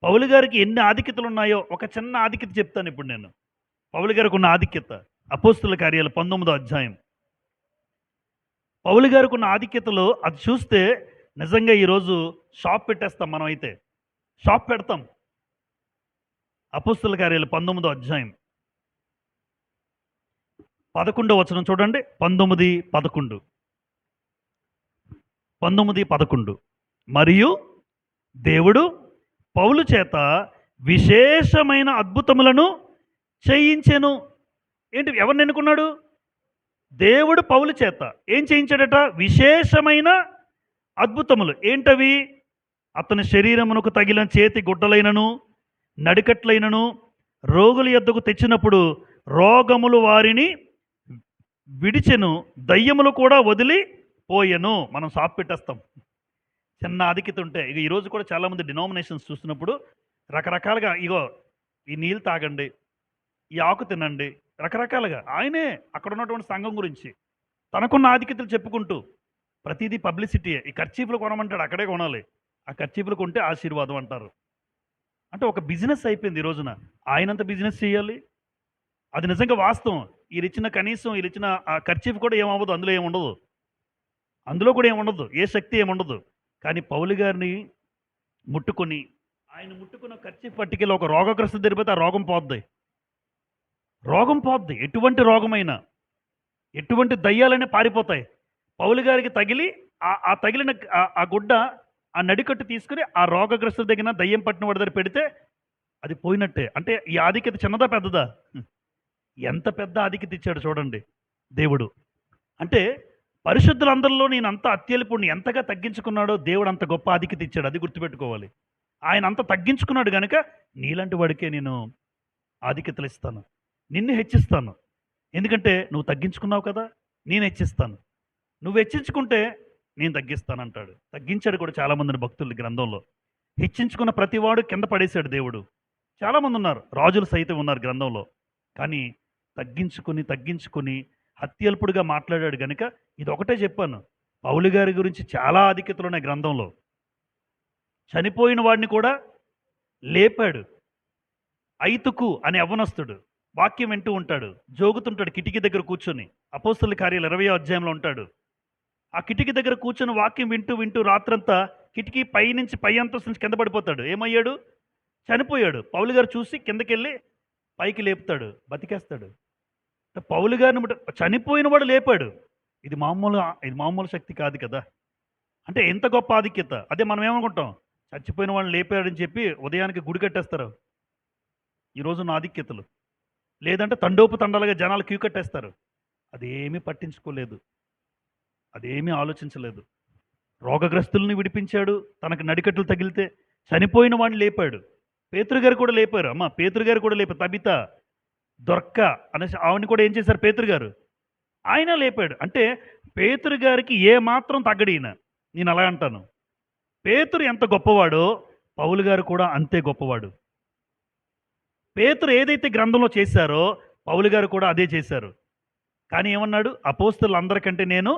పౌలు గారికి ఎన్ని ఆధిక్యతలు ఉన్నాయో ఒక చిన్న ఆధిక్యత చెప్తాను ఇప్పుడు నేను. పౌలు గారికి ఉన్న ఆధిక్యత అపోస్తుల కార్యాలు 19వ అధ్యాయం. పౌలు గారికి ఉన్న ఆధిక్యతలో అది చూస్తే నిజంగా ఈరోజు షాప్ పెట్టేస్తాం. మనం అయితే షాప్ పెడతాం. అపోస్తుల కార్యాలు 19వ అధ్యాయం 11వ వచనం చూడండి. 19-11 మరియు దేవుడు పౌలు చేత విశేషమైన అద్భుతములను చేయించెను. ఏంటి? ఎవరిని ఎన్నుకున్నాడు? దేవుడు పౌలు చేత ఏం చేయించాడట? విశేషమైన అద్భుతములు. ఏంటవి? అతని శరీరమునకు తగిలిన చేతి గుడ్డలైనను నడికట్లైనను రోగుల యొద్దకు తెచ్చినప్పుడు రోగములు వారిని విడిచెను, దయ్యములు కూడా వదిలి పోయెను. మనం షాప్ పెట్టేస్తాం. చిన్న ఆధిక్యత ఉంటే ఇక ఈరోజు కూడా చాలామంది డినామినేషన్స్ చూస్తున్నప్పుడు రకరకాలుగా ఇగో ఈ నీళ్ళు తాగండి, ఈ ఆకు తినండి, రకరకాలుగా ఆయనే అక్కడ ఉన్నటువంటి సంఘం గురించి తనకున్న ఆధిక్యతలు చెప్పుకుంటూ ప్రతిదీ పబ్లిసిటీయే. ఈ ఖర్చీఫ్లు కొనమంటాడు, అక్కడే కొనాలి. ఆ ఖర్చీఫ్లు కొంటే ఆశీర్వాదం అంటారు. అంటే ఒక బిజినెస్ అయిపోయింది ఈ రోజున. ఆయనంత బిజినెస్ చేయాలి, అది నిజంగా వాస్తవం. వీళ్ళిచ్చిన కనీసం వీళ్ళిచ్చిన ఆ ఖర్చీఫ్ కూడా ఏమవ్వదు, అందులో ఏముండదు, అందులో కూడా ఏముండదు, ఏ శక్తి ఏముండదు. కానీ పౌలు గారిని ముట్టుకొని ఆయన ముట్టుకున్న ఖర్చీఫ్ పట్టికలో ఒక రోగగ్రస్త తెరిపోతే ఆ రోగం పోద్ది, రోగం పోద్ది. ఎటువంటి రోగమైనా, ఎటువంటి దయ్యాలనే పారిపోతాయి. పౌలు గారికి తగిలి ఆ తగిలిన ఆ గుడ్డ ఆ నడికట్టు తీసుకుని ఆ రోగగ్రస్తుల దగ్గర దయ్యం పట్టిన వాడి దగ్గర పెడితే అది పోయినట్టే. అంటే ఈ ఆధిక్యత చిన్నదా పెద్దదా? ఎంత పెద్ద ఆధిక్యత ఇచ్చాడు చూడండి దేవుడు. అంటే పరిశుద్ధులందరిలో నేను అంత అత్యల్పుణ్ణి ఎంతగా తగ్గించుకున్నాడో దేవుడు అంత గొప్ప ఆధిక్యత ఇచ్చాడు. అది గుర్తుపెట్టుకోవాలి. ఆయన అంత తగ్గించుకున్నాడు కనుక నీలాంటి వాడికే నేను ఆధిక్యతలు ఇస్తాను, నిన్ను హెచ్చిస్తాను. ఎందుకంటే నువ్వు తగ్గించుకున్నావు కదా, నేను హెచ్చిస్తాను. నువ్వు హెచ్చించుకుంటే నేను తగ్గిస్తానంటాడు. తగ్గించాడు కూడా చాలామందిని భక్తులు గ్రంథంలో. హెచ్చించుకున్న ప్రతివాడు కింద పడేశాడు దేవుడు. చాలామంది ఉన్నారు, రాజులు సైతం ఉన్నారు గ్రంథంలో. కానీ తగ్గించుకుని అత్యల్పుడుగా మాట్లాడాడు కనుక ఇది ఒకటే చెప్పాను. పౌలు గారి గురించి చాలా ఆధిక్యతలు ఉన్నాయి గ్రంథంలో. చనిపోయిన వాడిని కూడా లేపాడు. ఐతుకు అనే యవ్వనస్తుడు వాక్యం వింటూ ఉంటాడు, జోగుతుంటాడు కిటికీ దగ్గర కూర్చొని. అపోస్తలుల కార్యాలు 20వ అధ్యాయంలో ఉంటాడు. ఆ కిటికీ దగ్గర కూర్చొని వాక్యం వింటూ రాత్రంతా కిటికీ పైనుంచి పై అంతస్తు నుంచి కింద పడిపోతాడు. ఏమయ్యాడు? చనిపోయాడు. పౌలు గారు చూసి కిందకెళ్ళి పైకి లేపుతాడు, బతికేస్తాడు. పౌలు గారిని చనిపోయిన వాడు లేపాడు. ఇది మామూలు శక్తి కాదు కదా. అంటే ఎంత గొప్ప ఆధిక్యత. అదే మనం ఏమనుకుంటాం, చచ్చిపోయిన వాళ్ళని లేపాడని చెప్పి ఉదయానికి గుడి కట్టేస్తారు ఈరోజు నా ఆధిక్యతలు. లేదంటే తండోపు జనాలు క్యూ కట్టేస్తారు. అదేమీ పట్టించుకోలేదు, అదేమీ ఆలోచించలేదు. రోగగ్రస్తుల్ని విడిపించాడు, తనకు నడికట్లు తగిలితే. చనిపోయిన వాడిని లేపాడు. పేతురు గారు కూడా లేపారు. పేతురు గారు కూడా లేపారు. తబిత, దొర్క అనేసి ఆవిడని కూడా ఏం చేశారు పేతురు గారు, ఆయన లేపాడు. అంటే పేతురు గారికి ఏ మాత్రం తగ్గడిన. నేను అలా అంటాను, పేతురు ఎంత గొప్పవాడో పౌలు గారు కూడా అంతే గొప్పవాడు. పేతురు ఏదైతే గ్రంథంలో చేశారో పౌలు గారు కూడా అదే చేశారు. కానీ ఏమన్నాడు? అపోస్తలులందరికంటే నేను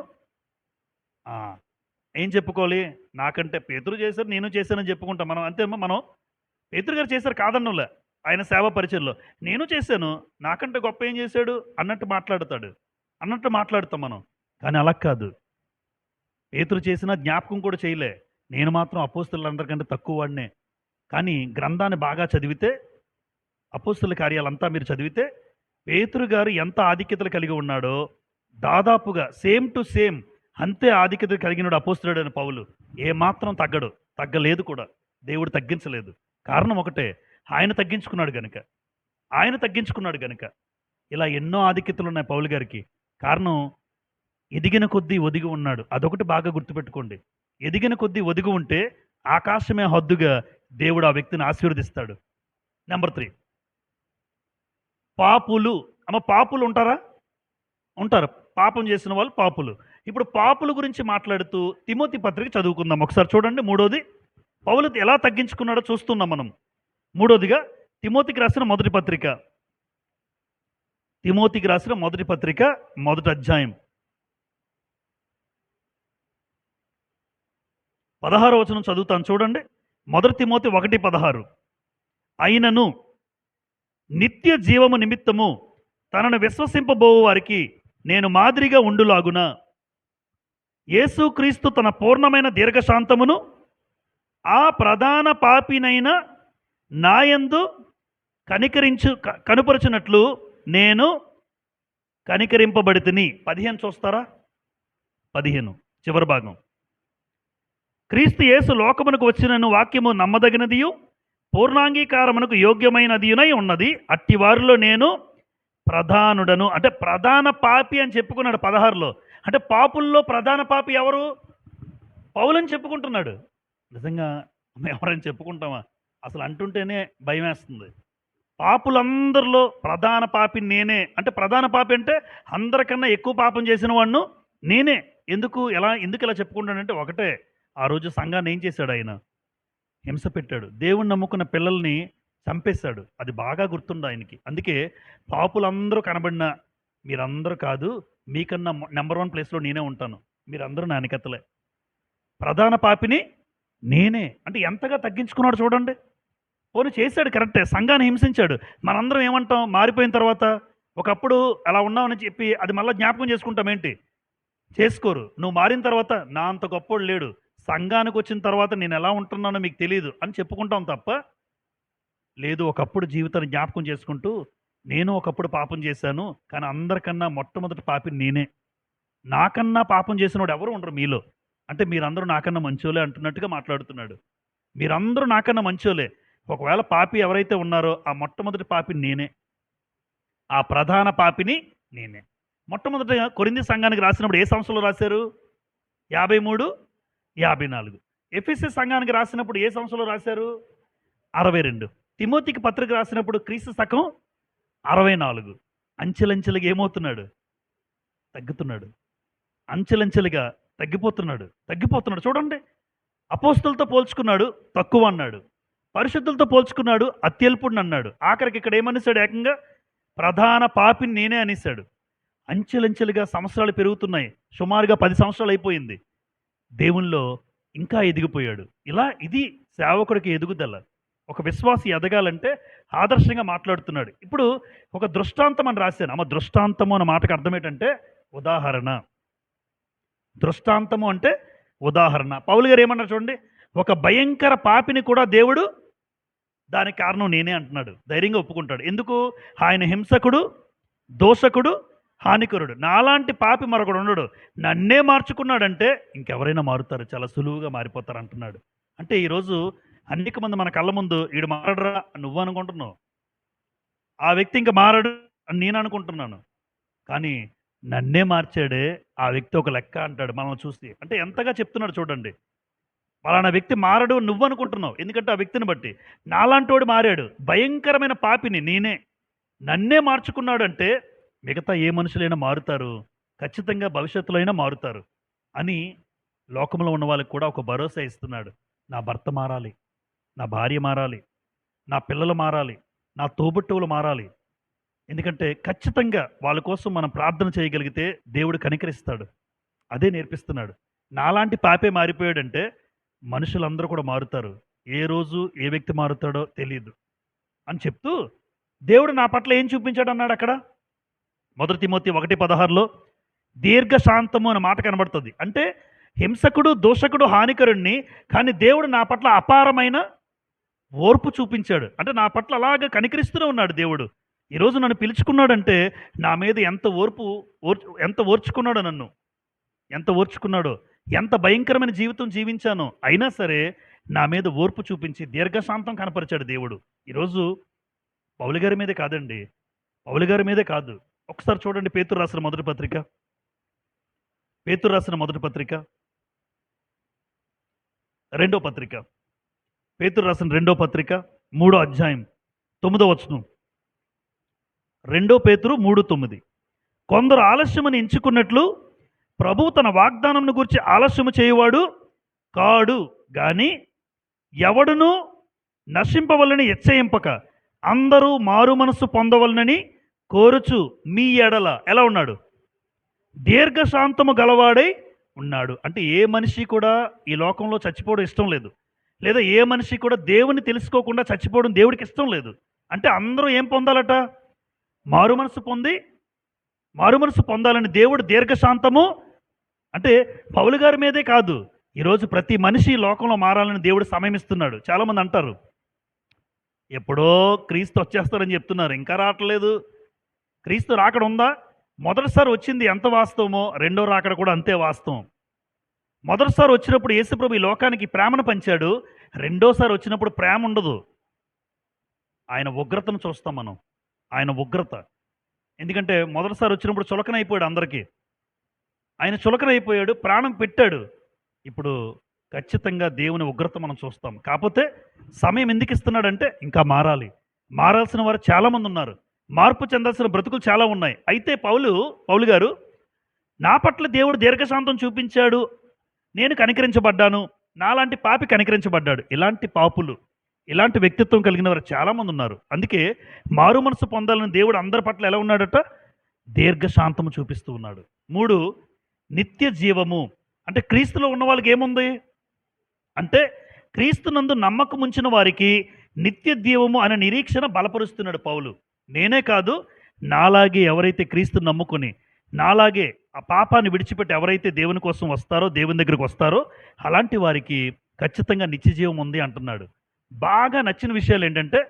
ఏం చెప్పుకోవాలి, నాకంటే పేతురు చేశారు నేను చేశానని చెప్పుకుంటాం మనం. అంతేమో మనం పేతురు గారు చేశారు కాదన్నులే, ఆయన సేవా పరిచయంలో నేను చేశాను, నాకంటే గొప్ప ఏం చేశాడు అన్నట్టు మాట్లాడుతాం మనం. కానీ అలా కాదు. పేతురు చేసిన జ్ఞాపకం కూడా చేయలే. నేను మాత్రం అపోస్తలులందరికంటే తక్కువ వాడినే. కానీ గ్రంథాన్ని బాగా చదివితే, అపోస్తల కార్యాలంతా మీరు చదివితే పేతురు గారు ఎంత ఆధిక్యతలు కలిగి ఉన్నాడో దాదాపుగా సేమ్ టు సేమ్ అంతే ఆధిక్యత కలిగినాడు అపోస్తలుడు అని పౌలు. ఏమాత్రం తగ్గలేదు కూడా. దేవుడు తగ్గించలేదు. కారణం ఒకటే, ఆయన తగ్గించుకున్నాడు గనుక ఇలా ఎన్నో ఆధిక్యతలు ఉన్నాయి పౌలు గారికి. కారణం ఎదిగిన కొద్దీ ఒదిగి ఉన్నాడు. అదొకటి బాగా గుర్తుపెట్టుకోండి. ఎదిగిన కొద్దీ ఒదిగి ఉంటే ఆకాశమే హద్దుగా దేవుడు ఆ వ్యక్తిని ఆశీర్వదిస్తాడు. నెంబర్ 3, పాపులు. పాపులు ఉంటారా? ఉంటారు. పాపం చేసిన వాళ్ళు పాపులు. ఇప్పుడు పాపుల గురించి మాట్లాడుతూ తిమోతి పత్రిక చదువుకుందాం ఒకసారి. చూడండి, 3వది పౌలు ఎలా తగ్గించుకున్నాడో చూస్తున్నాం మనం. 3వదిగా తిమోతికి రాసిన మొదటి పత్రిక, 1వ అధ్యాయం 16వ వచనం చదువుతాను చూడండి. 1 తిమోతి 1:16 అయినను నిత్య జీవము నిమిత్తము తనను విశ్వసింపబోవు వారికి నేను మాదిరిగా ఉండులాగున యేసుక్రీస్తు తన పూర్ణమైన దీర్ఘశాంతమును ఆ ప్రధాన పాపినైన నాయందు కనుపరచునట్లు నేను కనికరింపబడితిని. 15 చూస్తారా? 15 చివరి భాగం. క్రీస్తు యేసు లోకమునకు వచ్చినను వాక్యము నమ్మదగినదియు పూర్ణాంగీకారమునకు యోగ్యమైనదియునై ఉన్నది. అట్టి వారిలో నేను ప్రధానుడను. అంటే ప్రధాన పాపి అని చెప్పుకున్నాడు 16లో. అంటే పాపుల్లో ప్రధాన పాపి ఎవరు? పౌలని చెప్పుకుంటున్నాడు. నిజంగా ఎవరైనా చెప్పుకుంటామా? అసలు అంటుంటేనే భయం వేస్తుంది. పాపులందరిలో ప్రధాన పాపి నేనే. అంటే ప్రధాన పాపి అంటే అందరికన్నా ఎక్కువ పాపం చేసిన వాడిను నేనే. ఎందుకు ఇలా చెప్పుకుంటానంటే ఒకటే, ఆ రోజు సంఘాన్ని ఏం చేశాడు ఆయన? హింస పెట్టాడు. దేవుణ్ణి నమ్ముకున్న పిల్లల్ని చంపేశాడు. అది బాగా గుర్తుంది ఆయనకి. అందుకే పాపులందరూ కనబడినా మీరందరూ కాదు, మీకన్నా నంబర్ 1 ప్లేస్‌లో నేనే ఉంటాను. మీరందరూ నా వెనకాతలే. ప్రధాన పాపిని నేనే. అంటే ఎంతగా తగ్గించుకున్నాడో చూడండి. పోనీ చేశాడు కరెక్టే. సంఘాన్ని హింసించాడు. మనందరం ఏమంటాం మారిపోయిన తర్వాత? ఒకప్పుడు అలా ఉన్నావని చెప్పి అది మళ్ళా జ్ఞాపకం చేసుకుంటామేంటి? చేసుకోరు. నువ్వు మారిన తర్వాత నా అంత గొప్పోడు లేడు. సంఘానికొచ్చిన తర్వాత నేనెలా ఉంటున్నానో మీకు తెలీదు అని చెప్పుకుంటాం తప్ప, లేదు ఒకప్పుడు జీవితాన్ని జ్ఞాపకం చేసుకుంటూ, నేను ఒకప్పుడు పాపం చేశాను. కానీ అందరికన్నా మొట్టమొదటి పాపిని నేనే. నాకన్నా పాపం చేసినోడు ఎవరు ఉండరు మీలో. అంటే మీరందరూ నాకన్నా మంచోలే అంటున్నట్టుగా మాట్లాడుతున్నాడు. మీరందరూ నాకన్నా మంచోలే. ఒకవేళ పాపి ఎవరైతే ఉన్నారో ఆ మొట్టమొదటి పాపిని నేనే. ఆ ప్రధాన పాపిని నేనే. మొట్టమొదటగా కొరింథీ సంఘానికి రాసినప్పుడు ఏ సంవత్సరంలో రాశారు? 53, 54. ఎఫెసీ సంఘానికి రాసినప్పుడు ఏ సంవత్సరంలో రాశారు? 62. తిమోతికి పత్రిక రాసినప్పుడు క్రీస్తు శకం 64. అంచెలంచెలుగా ఏమవుతున్నాడు? తగ్గుతున్నాడు. అంచెలంచెలుగా తగ్గిపోతున్నాడు. చూడండి. అపోస్తులతో పోల్చుకున్నాడు, తక్కువ అన్నాడు. పరిశుద్ధులతో పోల్చుకున్నాడు, అత్యల్పుడిని అన్నాడు. ఆఖరికి ఇక్కడ ఏమనేసాడు? ఏకంగా ప్రధాన పాపిని నేనే అనేసాడు. అంచెలంచెలుగా సంవత్సరాలు పెరుగుతున్నాయి. సుమారుగా 10 సంవత్సరాలు అయిపోయింది. దేవునిలో ఇంకా ఎదిగిపోయాడు. ఇది సేవకుడికి ఎదుగుదల. ఒక విశ్వాసి ఎదగాలంటే ఆదర్శంగా మాట్లాడుతున్నాడు. ఇప్పుడు ఒక దృష్టాంతం అని రాశాను. దృష్టాంతము అన్న మాటకు అర్థం ఏంటంటే ఉదాహరణ. దృష్టాంతము అంటే ఉదాహరణ. పౌలు గారు ఏమన్నారు చూడండి, ఒక భయంకర పాపిని కూడా దేవుడు దానికి కారణం నేనే అంటున్నాడు. ధైర్యంగా ఒప్పుకుంటాడు. ఎందుకు? ఆయన హింసకుడు, దోషకుడు, హానికరుడు. నాలాంటి పాపి మరొకడు ఉండడు. నన్నే మార్చుకున్నాడంటే ఇంకెవరైనా మారుతారు, చాలా సులువుగా మారిపోతారు అంటున్నాడు. అంటే ఈరోజు అనేక మంది మన కళ్ళ ముందు ఈడు మారడరా నువ్వు అనుకుంటున్నావు, ఆ వ్యక్తి ఇంకా మారడు అని నేను అనుకుంటున్నాను. కానీ నన్నే మార్చాడే ఆ వ్యక్తి ఒక లెక్క అంటాడు మనల్ని చూసి. అంటే ఎంతగా చెప్తున్నాడు చూడండి. పలానా వ్యక్తి మారడు నువ్వు అనుకుంటున్నావు, ఎందుకంటే ఆ వ్యక్తిని బట్టి. నాలాంటోడు మారాడు, భయంకరమైన పాపిని నేనే, నన్నే మార్చుకున్నాడు అంటే మిగతా ఏ మనుషులైనా మారుతారు, ఖచ్చితంగా భవిష్యత్తులో అయినా మారుతారు అని లోకంలో ఉన్న వాళ్ళకి కూడా ఒక భరోసా ఇస్తున్నాడు. నా భర్త మారాలి, నా భార్య మారాలి, నా పిల్లలు మారాలి, నా తోబుట్టువులు మారాలి. ఎందుకంటే ఖచ్చితంగా వాళ్ళ కోసం మనం ప్రార్థన చేయగలిగితే దేవుడు కనికరిస్తాడు. అదే నేర్పిస్తున్నాడు. నాలాంటి పాపే మారిపోయాడంటే మనుషులందరూ కూడా మారుతారు. ఏ రోజు ఏ వ్యక్తి మారుతాడో తెలియదు అని చెప్తూ దేవుడు నా పట్ల ఏం చూపించాడు అన్నాడు అక్కడ. 1 తిమోతి 1:16లో దీర్ఘశాంతము అనే మాట కనబడుతుంది. అంటే హింసకుడు, దోషకుడు, హానికరుణ్ణి, కానీ దేవుడు నా పట్ల అపారమైన ఓర్పు చూపించాడు. అంటే నా పట్ల అలాగా కనికరిస్తూనే ఉన్నాడు దేవుడు. ఈరోజు నన్ను పిలుచుకున్నాడంటే నా మీద ఎంత ఓర్చుకున్నాడో, నన్ను ఎంత ఓర్చుకున్నాడో, ఎంత భయంకరమైన జీవితం జీవించానో అయినా సరే నా మీద ఓర్పు చూపించి దీర్ఘశాంతం కనపరిచాడు దేవుడు. ఈరోజు పౌలు గారి మీదే కాదండి, పౌలు గారి మీదే కాదు. ఒకసారి చూడండి పేతురు రాసిన మొదటి పత్రిక, రెండో పత్రిక, పేతురు రాసిన 2వ పత్రిక 3వ అధ్యాయం 9వ వచనం. 2 పేతురు 3:9. కొందరు ఆలస్యమని ఎంచుకున్నట్లు ప్రభువు తన వాగ్దానంను గురించి ఆలస్యము చేయువాడు కాడు గాని ఎవడును నశింపవలని హెచ్చయింపక అందరూ మారు మనస్సు పొందవలనని కోరుచు మీ ఎడల ఎలా ఉన్నాడు? దీర్ఘశాంతము గలవాడై ఉన్నాడు. అంటే ఏ మనిషి కూడా ఈ లోకంలో చచ్చిపోవడం ఇష్టం లేదు, లేదా ఏ మనిషి కూడా దేవుని తెలుసుకోకుండా చచ్చిపోవడం దేవుడికి ఇష్టం లేదు. అంటే అందరూ ఏం పొందాలట? మారు మనసు పొందాలని దేవుడు దీర్ఘశాంతము. అంటే పౌలు గారి మీదే కాదు, ఈరోజు ప్రతి మనిషి లోకంలో మారాలని దేవుడు సమయం ఇస్తున్నాడు. చాలామంది అంటారు ఎప్పుడో క్రీస్తు వచ్చేస్తారని చెప్తున్నారు, ఇంకా రావట్లేదు. క్రీస్తు రాకడ ఉందా? మొదటిసారి వచ్చింది ఎంత వాస్తవమో రెండో రాకడ కూడా అంతే వాస్తవం. మొదటిసారి వచ్చినప్పుడు యేసుప్రభు ఈ లోకానికి ప్రేమను పంచాడు. రెండోసారి వచ్చినప్పుడు ప్రేమ ఉండదు, ఆయన ఉగ్రతను చూస్తాం మనం. ఆయన ఉగ్రత. ఎందుకంటే మొదటిసారి వచ్చినప్పుడు చులకనైపోయాడు అందరికీ. ఆయన చులకనైపోయాడు, ప్రాణం పెట్టాడు. ఇప్పుడు ఖచ్చితంగా దేవుని ఉగ్రత మనం చూస్తాం. కాకపోతే సమయం ఎందుకు ఇస్తున్నాడంటే ఇంకా మారాలి. మారాల్సిన వారు చాలామంది ఉన్నారు. మార్పు చెందాల్సిన బ్రతుకులు చాలా ఉన్నాయి. అయితే పౌలు గారు నా పట్ల దేవుడు దీర్ఘశాంతం చూపించాడు, నేను కనికరించబడ్డాను, నాలాంటి పాపి కనికరించబడ్డాడు. ఇలాంటి పాపులు, ఇలాంటి వ్యక్తిత్వం కలిగిన వారు చాలామంది ఉన్నారు. అందుకే మారు మనసు పొందాలని దేవుడు అందరి పట్ల ఎలా ఉన్నాడట? దీర్ఘశాంతము చూపిస్తూ ఉన్నాడు. 3 నిత్య జీవము. అంటే క్రీస్తులో ఉన్న వాళ్ళకి ఏముంది అంటే, క్రీస్తునందు నమ్మకం ఉంచిన వారికి నిత్య జీవము అనే నిరీక్షణ బలపరుస్తున్నాడు పౌలు. నేనే కాదు, నాలాగే ఎవరైతే క్రీస్తు నమ్ముకొని నాలాగే ఆ పాపాన్ని విడిచిపెట్టి ఎవరైతే దేవుని కోసం వస్తారో, దేవుని దగ్గరికి వస్తారో, అలాంటి వారికి ఖచ్చితంగా నిత్య జీవం ఉంది అంటున్నాడు. బాగా నచ్చిన విషయాలు ఏంటంటే,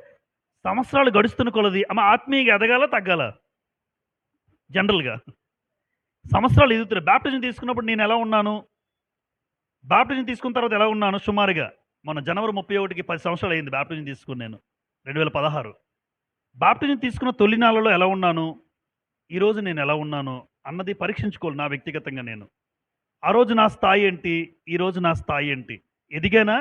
సంవత్సరాలు గడుస్తున్న కొలది ఆత్మీయంగా ఎదగాల తగ్గాల? జనరల్గా సంవత్సరాలు ఎదుగుతున్నాయి. బాప్టిజం తీసుకున్నప్పుడు నేను ఎలా ఉన్నాను, బాప్టిజం తీసుకున్న తర్వాత ఎలా ఉన్నాను, సుమారుగా మన జనవరి 31కి 10 సంవత్సరాలు అయింది బాప్టిజం తీసుకుని నేను, 2016. బాప్టిజం తీసుకున్న తొలి నాళ్ళలో ఎలా ఉన్నాను, ఈరోజు నేను ఎలా ఉన్నాను అన్నది పరీక్షించుకోవాలి నా వ్యక్తిగతంగా. నేను ఆ రోజు నా స్థాయి ఏంటి, ఈరోజు నా స్థాయి ఏంటి? ఎదిగానా?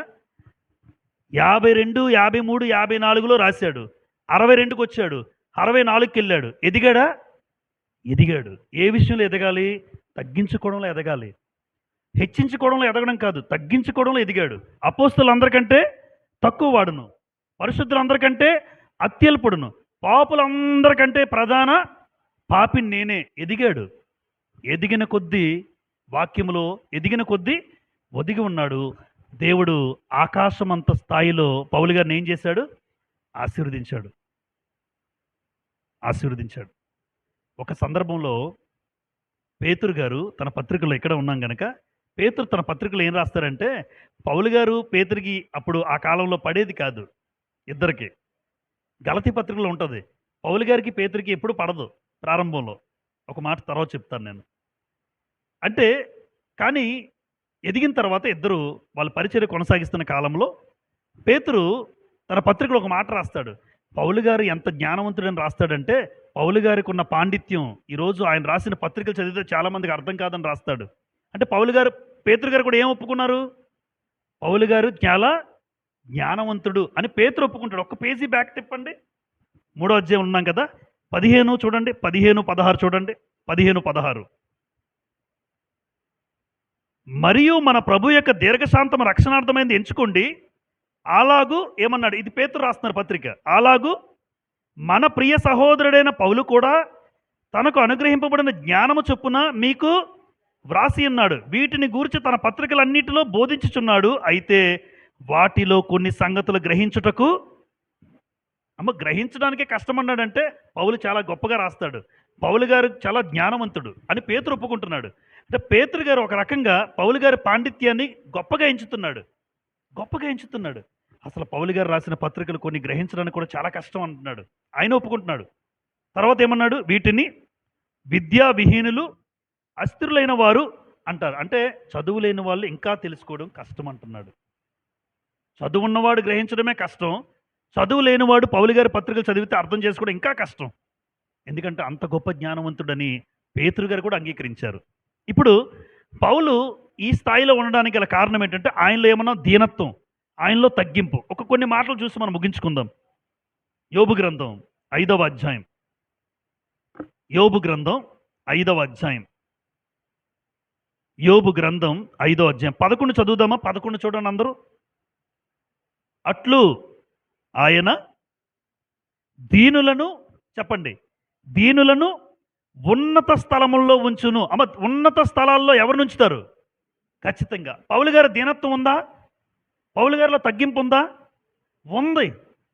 52, 53, 54లో రాశాడు, 62కి వచ్చాడు, 64కి వెళ్ళాడు. ఎదిగాడా? ఎదిగాడు. ఏ విషయంలో ఎదగాలి? తగ్గించుకోవడంలో ఎదగాలి. హెచ్చించుకోవడంలో ఎదగడం కాదు, తగ్గించుకోవడంలో ఎదిగాడు. అపోస్తులందరికంటే తక్కువ వాడును, పరిశుద్ధులందరికంటే అత్యల్పుడును, పాపులందరికంటే ప్రధాన పాపిని నేనే. ఎదిగాడు. ఎదిగిన కొద్దీ వాక్యములో ఎదిగిన కొద్దీ ఒదిగి ఉన్నాడు. దేవుడు ఆకాశమంత స్థాయిలో పౌలు గారిని ఏం చేశాడు? ఆశీర్వదించాడు. ఒక సందర్భంలో పేతురు గారు తన పత్రికలో, ఇక్కడ ఉన్నాం కనుక, పేతురు తన పత్రికలో ఏం రాస్తారంటే, పౌలు గారు పేతురికి అప్పుడు ఆ కాలంలో పడేది కాదు, ఇద్దరికి. గలతీ పత్రికలో ఉంటుంది. పౌలు గారికి పేతురికి ఎప్పుడు పడదు ప్రారంభంలో. ఒక మాట తర్వాత చెప్తాను నేను. అంటే కానీ ఎదిగిన తర్వాత ఇద్దరు వాళ్ళ పరిచర్య కొనసాగిస్తున్న కాలంలో పేతురు తన పత్రికలో ఒక మాట రాస్తాడు. పౌలు గారు ఎంత జ్ఞానవంతుడని రాస్తాడంటే, పౌలు గారికి ఉన్న పాండిత్యం ఈరోజు ఆయన రాసిన పత్రికలు చదివితే చాలామందికి అర్థం కాదని రాస్తాడు. అంటే పేతురు గారు కూడా ఏం ఒప్పుకున్నారు? పౌలు గారు చాలా జ్ఞానవంతుడు అని పేతురు ఒప్పుకుంటాడు. ఒక్క పేజీ బ్యాక్ తిప్పండి, 3వ అధ్యాయం ఉన్నాం కదా, 15 చూడండి, 15-16 చూడండి, 15-16. మరియు మన ప్రభు యొక్క దీర్ఘశాంతం రక్షణార్థమైంది ఎంచుకోండి. అలాగూ ఏమన్నాడు? ఇది పేతురు రాస్తున్నారు పత్రిక. అలాగూ మన ప్రియ సహోదరుడైన పౌలు కూడా తనకు అనుగ్రహింపబడిన జ్ఞానము చొప్పున మీకు వ్రాసి ఉన్నాడు. వీటిని గూర్చి తన పత్రికలన్నిటిలో బోధించుచున్నాడు. అయితే వాటిలో కొన్ని సంగతులు గ్రహించుటకు గ్రహించడానికే కష్టమన్నాడంటే, పౌలు చాలా గొప్పగా రాస్తాడు, పౌలు గారు చాలా జ్ఞానవంతుడు అని పేతురు ఒప్పుకుంటున్నాడు. అంటే పేతురు గారు ఒక రకంగా పౌలు గారి పాండిత్యాన్ని గొప్పగా ఎంచుతున్నాడు. అసలు పౌలు గారు రాసిన పత్రికలు కొన్ని గ్రహించడానికి కూడా చాలా కష్టం అంటున్నాడు. ఆయన ఒప్పుకుంటున్నాడు. తర్వాత ఏమన్నాడు? వీటిని విద్యా విహీనులు, అస్థిరులైన వారు అంటారు. అంటే చదువు లేని వాళ్ళు ఇంకా తెలుసుకోవడం కష్టం అంటున్నాడు. చదువు ఉన్నవాడు గ్రహించడమే కష్టం, చదువు లేనివాడు పౌలు గారి పత్రికలు చదివితే అర్థం చేసుకోవడం ఇంకా కష్టం. ఎందుకంటే అంత గొప్ప జ్ఞానవంతుడని పేతురు గారు కూడా అంగీకరించారు. ఇప్పుడు పౌలు ఈ స్థాయిలో ఉండడానికి గల కారణం ఏంటంటే, ఆయనలో ఏమన్నా దీనత్వం, ఆయనలో తగ్గింపు. కొన్ని మాటలు చూసి మనం ముగించుకుందాం. యోబు గ్రంథం 5వ అధ్యాయం. యోబు గ్రంథం 5వ అధ్యాయం. యోబు గ్రంథం 5వ అధ్యాయం 11 చదువుదామా? 11 చూడండి అందరూ. అట్లు ఆయన దీనులను, చెప్పండి, దీనులను ఉన్నత స్థలముల్లో ఉంచును. ఉన్నత స్థలాల్లో ఎవరు ఉంచుతారు? ఖచ్చితంగా. పౌలు గారి దీనత్వం ఉందా? పౌలు గారిలో తగ్గింపు ఉందా? ఉంది.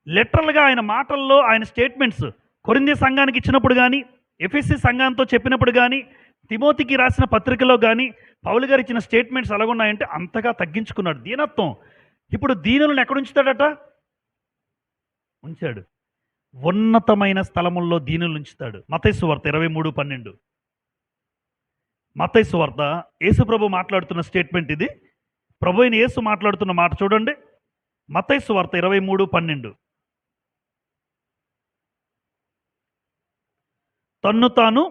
లిటరల్గా ఆయన మాటల్లో, ఆయన స్టేట్మెంట్స్ కొరింథీ సంఘానికి ఇచ్చినప్పుడు కానీ, ఎఫెసీ సంఘంతో చెప్పినప్పుడు కానీ, తిమోతికి రాసిన పత్రికలో కానీ పౌలు గారు ఇచ్చిన స్టేట్మెంట్స్ ఎలాగున్నాయంటే అంతగా తగ్గించుకున్నాడు. దీనత్వం. ఇప్పుడు దీనులను ఎక్కడ ఉంచుతాడట? ఉంచాడు. ఉన్నతమైన స్థలముల్లో దీనులు ఉంచుతాడు. మత్తయి సువార్త 23:12. మత్తయి సువార్త యేసుప్రభు మాట్లాడుతున్న స్టేట్మెంట్ ఇది. ప్రభు అయిన యేసు మాట్లాడుతున్న మాట చూడండి. మత్తయి సువార్త 23:12. తన్ను తాను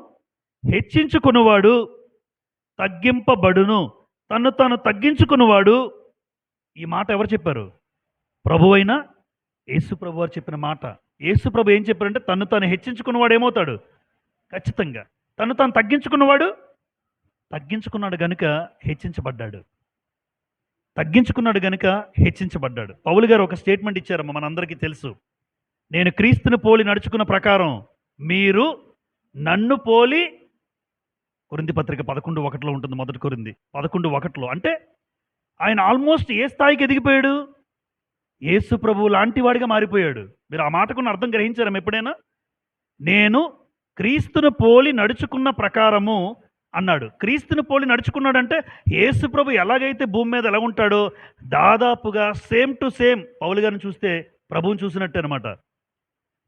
హెచ్చించుకునివాడు తగ్గింపబడును, తన్ను తాను తగ్గించుకునివాడు. ఈ మాట ఎవరు చెప్పారు? ప్రభు అయిన యేసు ప్రభు వారు చెప్పిన మాట. యేసు ప్రభు ఏం చెప్పారంటే తను తాను హెచ్చించుకున్నవాడు ఏమవుతాడు? ఖచ్చితంగా. తను తాను తగ్గించుకున్నవాడు తగ్గించుకున్నాడు గనుక హెచ్చించబడ్డాడు. తగ్గించుకున్నాడు గనుక హెచ్చించబడ్డాడు. పౌలు గారు ఒక స్టేట్మెంట్ ఇచ్చారమ్మా, మనందరికీ తెలుసు. నేను క్రీస్తుని పోలి నడుచుకున్న ప్రకారం మీరు నన్ను పోలి, కొరింథీ పత్రిక 11:1 ఉంటుంది, మొదటి కొరింథీ 11:1. అంటే ఆయన ఆల్మోస్ట్ ఏ స్థాయికి ఎదిగిపోయాడు? యేసు ప్రభువు లాంటి వాడిగా మారిపోయాడు. మీరు ఆ మాటకున్న అర్థం గ్రహించారా ఎప్పుడైనా? నేను క్రీస్తుని పోలి నడుచుకున్న ప్రకారము అన్నాడు. క్రీస్తుని పోలి నడుచుకున్నాడంటే యేసు ప్రభు ఎలాగైతే భూమి మీద ఎలా ఉంటాడో దాదాపుగా సేమ్ టు సేమ్ పౌలు గారిని చూస్తే ప్రభువుని చూసినట్టే అనమాట.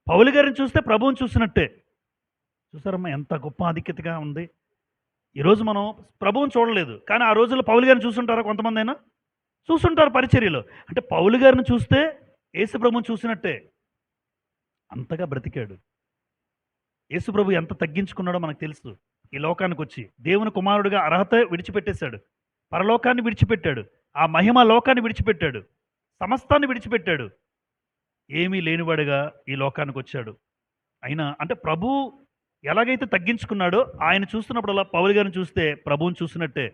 పౌలు గారిని చూస్తే ప్రభువుని చూసినట్టే. చూసారమ్మా ఎంత గొప్ప ఆధిక్యతగా ఉంది. ఈరోజు మనం ప్రభువుని చూడలేదు, కానీ ఆ రోజుల్లో పౌలు గారిని చూసుంటారా? కొంతమంది అయినా చూసుంటారు పరిచర్యలో. అంటే పౌలు గారిని చూస్తే యేసు ప్రభువుని చూసినట్టే. అంతగా బ్రతికాడు. యేసు ప్రభు ఎంత తగ్గించుకున్నాడో మనకు తెలుసు. ఈ లోకానికి వచ్చి దేవుని కుమారుడిగా అర్హత విడిచిపెట్టేశాడు, పరలోకాన్ని విడిచిపెట్టాడు, ఆ మహిమ లోకాన్ని విడిచిపెట్టాడు, సమస్తాన్ని విడిచిపెట్టాడు, ఏమీ లేనివాడుగా ఈ లోకానికి వచ్చాడు. అయినా అంటే ప్రభు ఎలాగైతే తగ్గించుకున్నాడో ఆయన చూస్తున్నప్పుడల్లా పౌలు గారిని చూస్తే ప్రభువుని చూసినట్టే.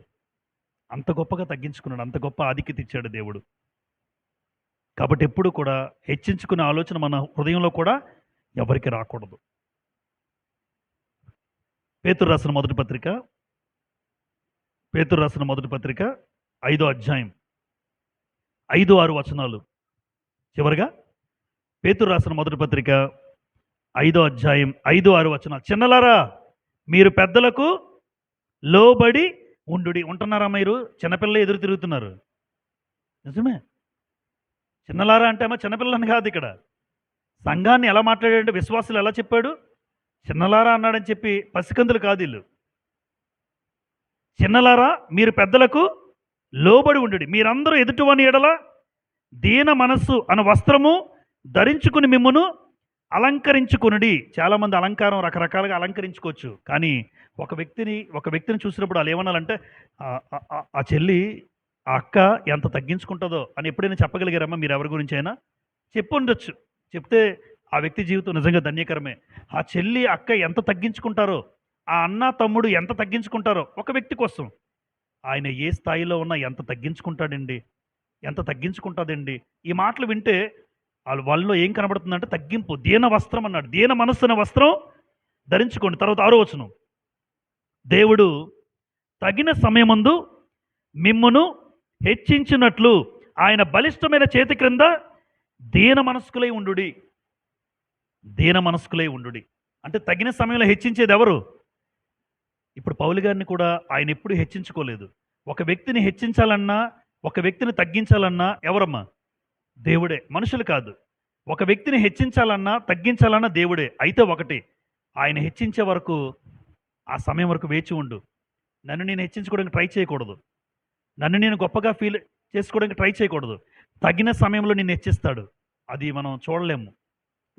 అంత గొప్పగా తగ్గించుకున్నాడు, అంత గొప్ప ఆధిక్యత ఇచ్చాడు దేవుడు. కాబట్టి ఎప్పుడు కూడా హెచ్చించుకునే ఆలోచన మన హృదయంలో కూడా ఎవరికి రాకూడదు. పేతురు రాసిన మొదటి పత్రిక 5వ అధ్యాయం 5-6 వచనాలు. చివరిగా పేతురు రాసిన మొదటి పత్రిక 5వ అధ్యాయం 5-6 వచనాలు. చిన్నలారా మీరు పెద్దలకు లోబడి ఉండుడి. ఉంటున్నారా? మీరు చిన్నపిల్లలు ఎదురు తిరుగుతున్నారు. నిజమే. చిన్నలారా అంటే అమ్మ చిన్నపిల్లని కాదు. ఇక్కడ సంఘాన్ని ఎలా మాట్లాడాడంటే విశ్వాసులు ఎలా చెప్పాడు? చిన్నలారా అన్నాడని చెప్పి పసికందులు కాదు వీళ్ళు. చిన్నలారా మీరు పెద్దలకు లోబడి ఉండుడి. మీరందరూ ఎదుటివాని ఎడల దీన మనస్సు అన్న వస్త్రము ధరించుకుని మిమ్మును అలంకరించుకునుడి. చాలామంది అలంకారం రకరకాలుగా అలంకరించుకోవచ్చు, కానీ ఒక వ్యక్తిని చూసినప్పుడు వాళ్ళు ఏమన్నాలంటే ఆ చెల్లి, ఆ అక్క ఎంత తగ్గించుకుంటుందో అని ఎప్పుడైనా చెప్పగలిగారమ్మా? మీరు ఎవరి గురించి అయినా చెప్పు ఉండొచ్చు. చెప్తే ఆ వ్యక్తి జీవితం నిజంగా ధన్యకరమే. ఆ చెల్లి అక్క ఎంత తగ్గించుకుంటారో, ఆ అన్న తమ్ముడు ఎంత తగ్గించుకుంటారో ఒక వ్యక్తి కోసం. ఆయన ఏ స్థాయిలో ఉన్నా ఎంత తగ్గించుకుంటాడండి, ఎంత తగ్గించుకుంటుందండి. ఈ మాటలు వింటే వాళ్ళలో ఏం కనబడుతుందంటే తగ్గింపు. దీన వస్త్రం అన్నాడు. దీన మనస్సు అనే వస్త్రం ధరించుకోండి. తర్వాత 6వ వచనం. దేవుడు తగిన సమయమందు మిమ్మును హెచ్చించినట్లు ఆయన బలిష్టమైన చేతి క్రింద దీన మనస్కులై ఉండుడి. దీన మనస్కులై ఉండుడి అంటే తగిన సమయంలో హెచ్చించేది ఎవరు? ఇప్పుడు పౌలు గారిని కూడా ఆయన ఎప్పుడు హెచ్చించుకోలేదు. ఒక వ్యక్తిని హెచ్చించాలన్నా, ఒక వ్యక్తిని తగ్గించాలన్నా ఎవరమ్మా? దేవుడే, మనుషులు కాదు. ఒక వ్యక్తిని హెచ్చించాలన్నా తగ్గించాలన్నా దేవుడే. అయితే ఒకటి, ఆయన హెచ్చించే వరకు ఆ సమయం వరకు వేచి ఉండు. నన్ను నేను హెచ్చించుకోవడానికి ట్రై చేయకూడదు, నన్ను నేను గొప్పగా ఫీల్ చేసుకోవడానికి ట్రై చేయకూడదు. తగిన సమయంలో నిన్ను హెచ్చిస్తాడు. అది మనం చూడలేము,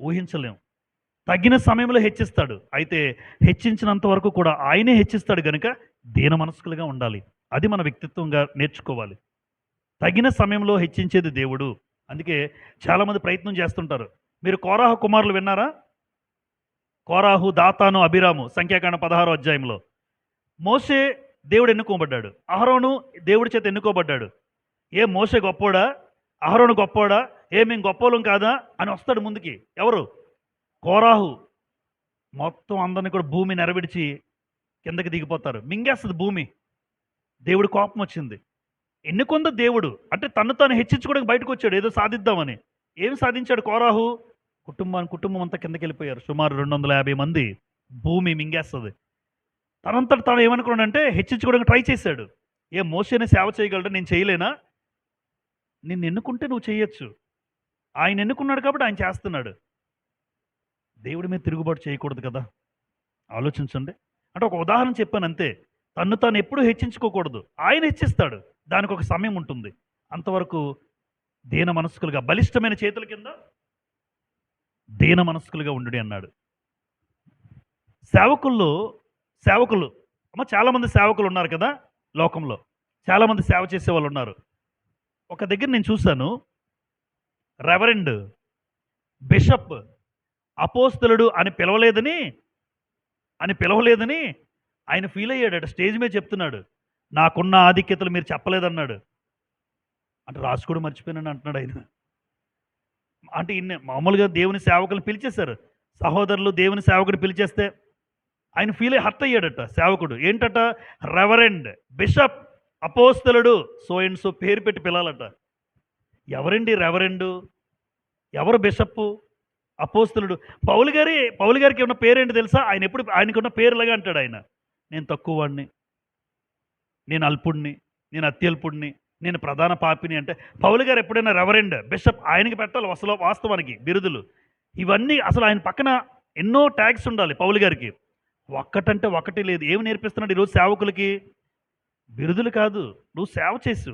ఊహించలేము. తగిన సమయంలో హెచ్చిస్తాడు. అయితే హెచ్చించినంత వరకు కూడా ఆయనే హెచ్చిస్తాడు కనుక దీన మనస్కులుగా ఉండాలి. అది మన వ్యక్తిత్వంగా నేర్చుకోవాలి. తగిన సమయంలో హెచ్చించేది దేవుడు. అందుకే చాలామంది ప్రయత్నం చేస్తుంటారు. మీరు కోరాహు కుమారులు విన్నారా? కోరాహు, దాతాను, అభిరాము, సంఖ్యాకాండ 16వ అధ్యాయంలో. మోషే దేవుడు ఎన్నుకోబడ్డాడు, అహరోను దేవుడి చేత ఎన్నుకోబడ్డాడు. ఏ మోషే గొప్పోడా, అహరోను గొప్పోడా, మేము గొప్పోలం కాదా అని వస్తాడు ముందుకి. ఎవరు? కోరాహు. మొత్తం అందరిని కూడా భూమి నెరవిడిచి కిందకి దిగిపోతారు, మింగేస్తుంది భూమి. దేవుడు కోపం వచ్చింది. ఎన్నుకొంద దేవుడు అంటే తను తాను హెచ్చించుకోవడానికి బయటకు వచ్చాడు, ఏదో సాధిద్దామని. ఏం సాధించాడు కోరాహు? కుటుంబం అంతా కిందకి వెళ్ళిపోయారు. సుమారు 250 మంది. భూమి మింగేస్తుంది. తనంతట తాను ఏమనుకున్నాడంటే హెచ్చించుకోవడానికి ట్రై చేశాడు. ఏ మోసేనే సేవ చేయగలడు, నేను చేయలేనా? నిన్ను ఎన్నుకుంటే నువ్వు చేయొచ్చు. ఆయన ఎన్నుకున్నాడు కాబట్టి ఆయన చేస్తున్నాడు. దేవుడి మీద తిరుగుబాటు చేయకూడదు కదా. ఆలోచించండి. అంటే ఒక ఉదాహరణ చెప్పాను అంతే. తన్ను తాను ఎప్పుడూ హెచ్చించుకోకూడదు. ఆయన హెచ్చిస్తాడు, దానికి ఒక సమయం ఉంటుంది. అంతవరకు దీన మనస్కులుగా, బలిష్టమైన చేతుల కింద దీన మనస్కులుగా ఉండు అన్నాడు. సేవకులు అమ్మ చాలామంది సేవకులు ఉన్నారు కదా లోకంలో. చాలామంది సేవ చేసే వాళ్ళు ఉన్నారు. ఒక దగ్గర నేను చూశాను, రెవరెండ్, బిషప్, అపోస్తలుడు అని పిలవలేదని ఆయన ఫీల్ అయ్యాడట. స్టేజ్ మీద చెప్తున్నాడు, నాకున్న ఆధిక్యతలు మీరు చెప్పలేదన్నాడు. అంటే రాసుకోవడం మర్చిపోయానని అంటున్నాడు ఆయన. అంటే మామూలుగా దేవుని సేవకులను పిలిచేశారు, సహోదరులు దేవుని సేవకుడు పిలిచేస్తే ఆయన ఫీల్ అయ్యి హర్ట్ అయ్యాడట. సేవకుడు ఏంటట, రెవరెండ్, బిషప్, అపోస్తలుడు, సో అండ్ సో పేరు పెట్టి పిలాలట. ఎవరండి రెవరెండు, ఎవరు బిషప్పు, అపోస్తలుడు? పౌలు గారికి ఉన్న పేరేంటి తెలుసా? ఆయన ఎప్పుడు ఆయనకున్న పేరులాగా అంటాడు ఆయన, నేను తక్కువ వాడిని, నేను అల్పుడిని, నేను అత్యల్పుడిని, నేను ప్రధాన పాపిని అంటే పౌలు గారు ఎప్పుడైనా రెవరెండ్, బిషప్ ఆయనకి పెట్టాలి అసలు వాస్తవానికి బిరుదులు. ఇవన్నీ అసలు ఆయన పక్కన ఎన్నో ట్యాగ్స్ ఉండాలి పౌలు గారికి. ఒక్కటంటే ఒకటి లేదు. ఏమి నేర్పిస్తున్నాడు ఈరోజు సేవకులకి? బిరుదులు కాదు, నువ్వు సేవ చేసు,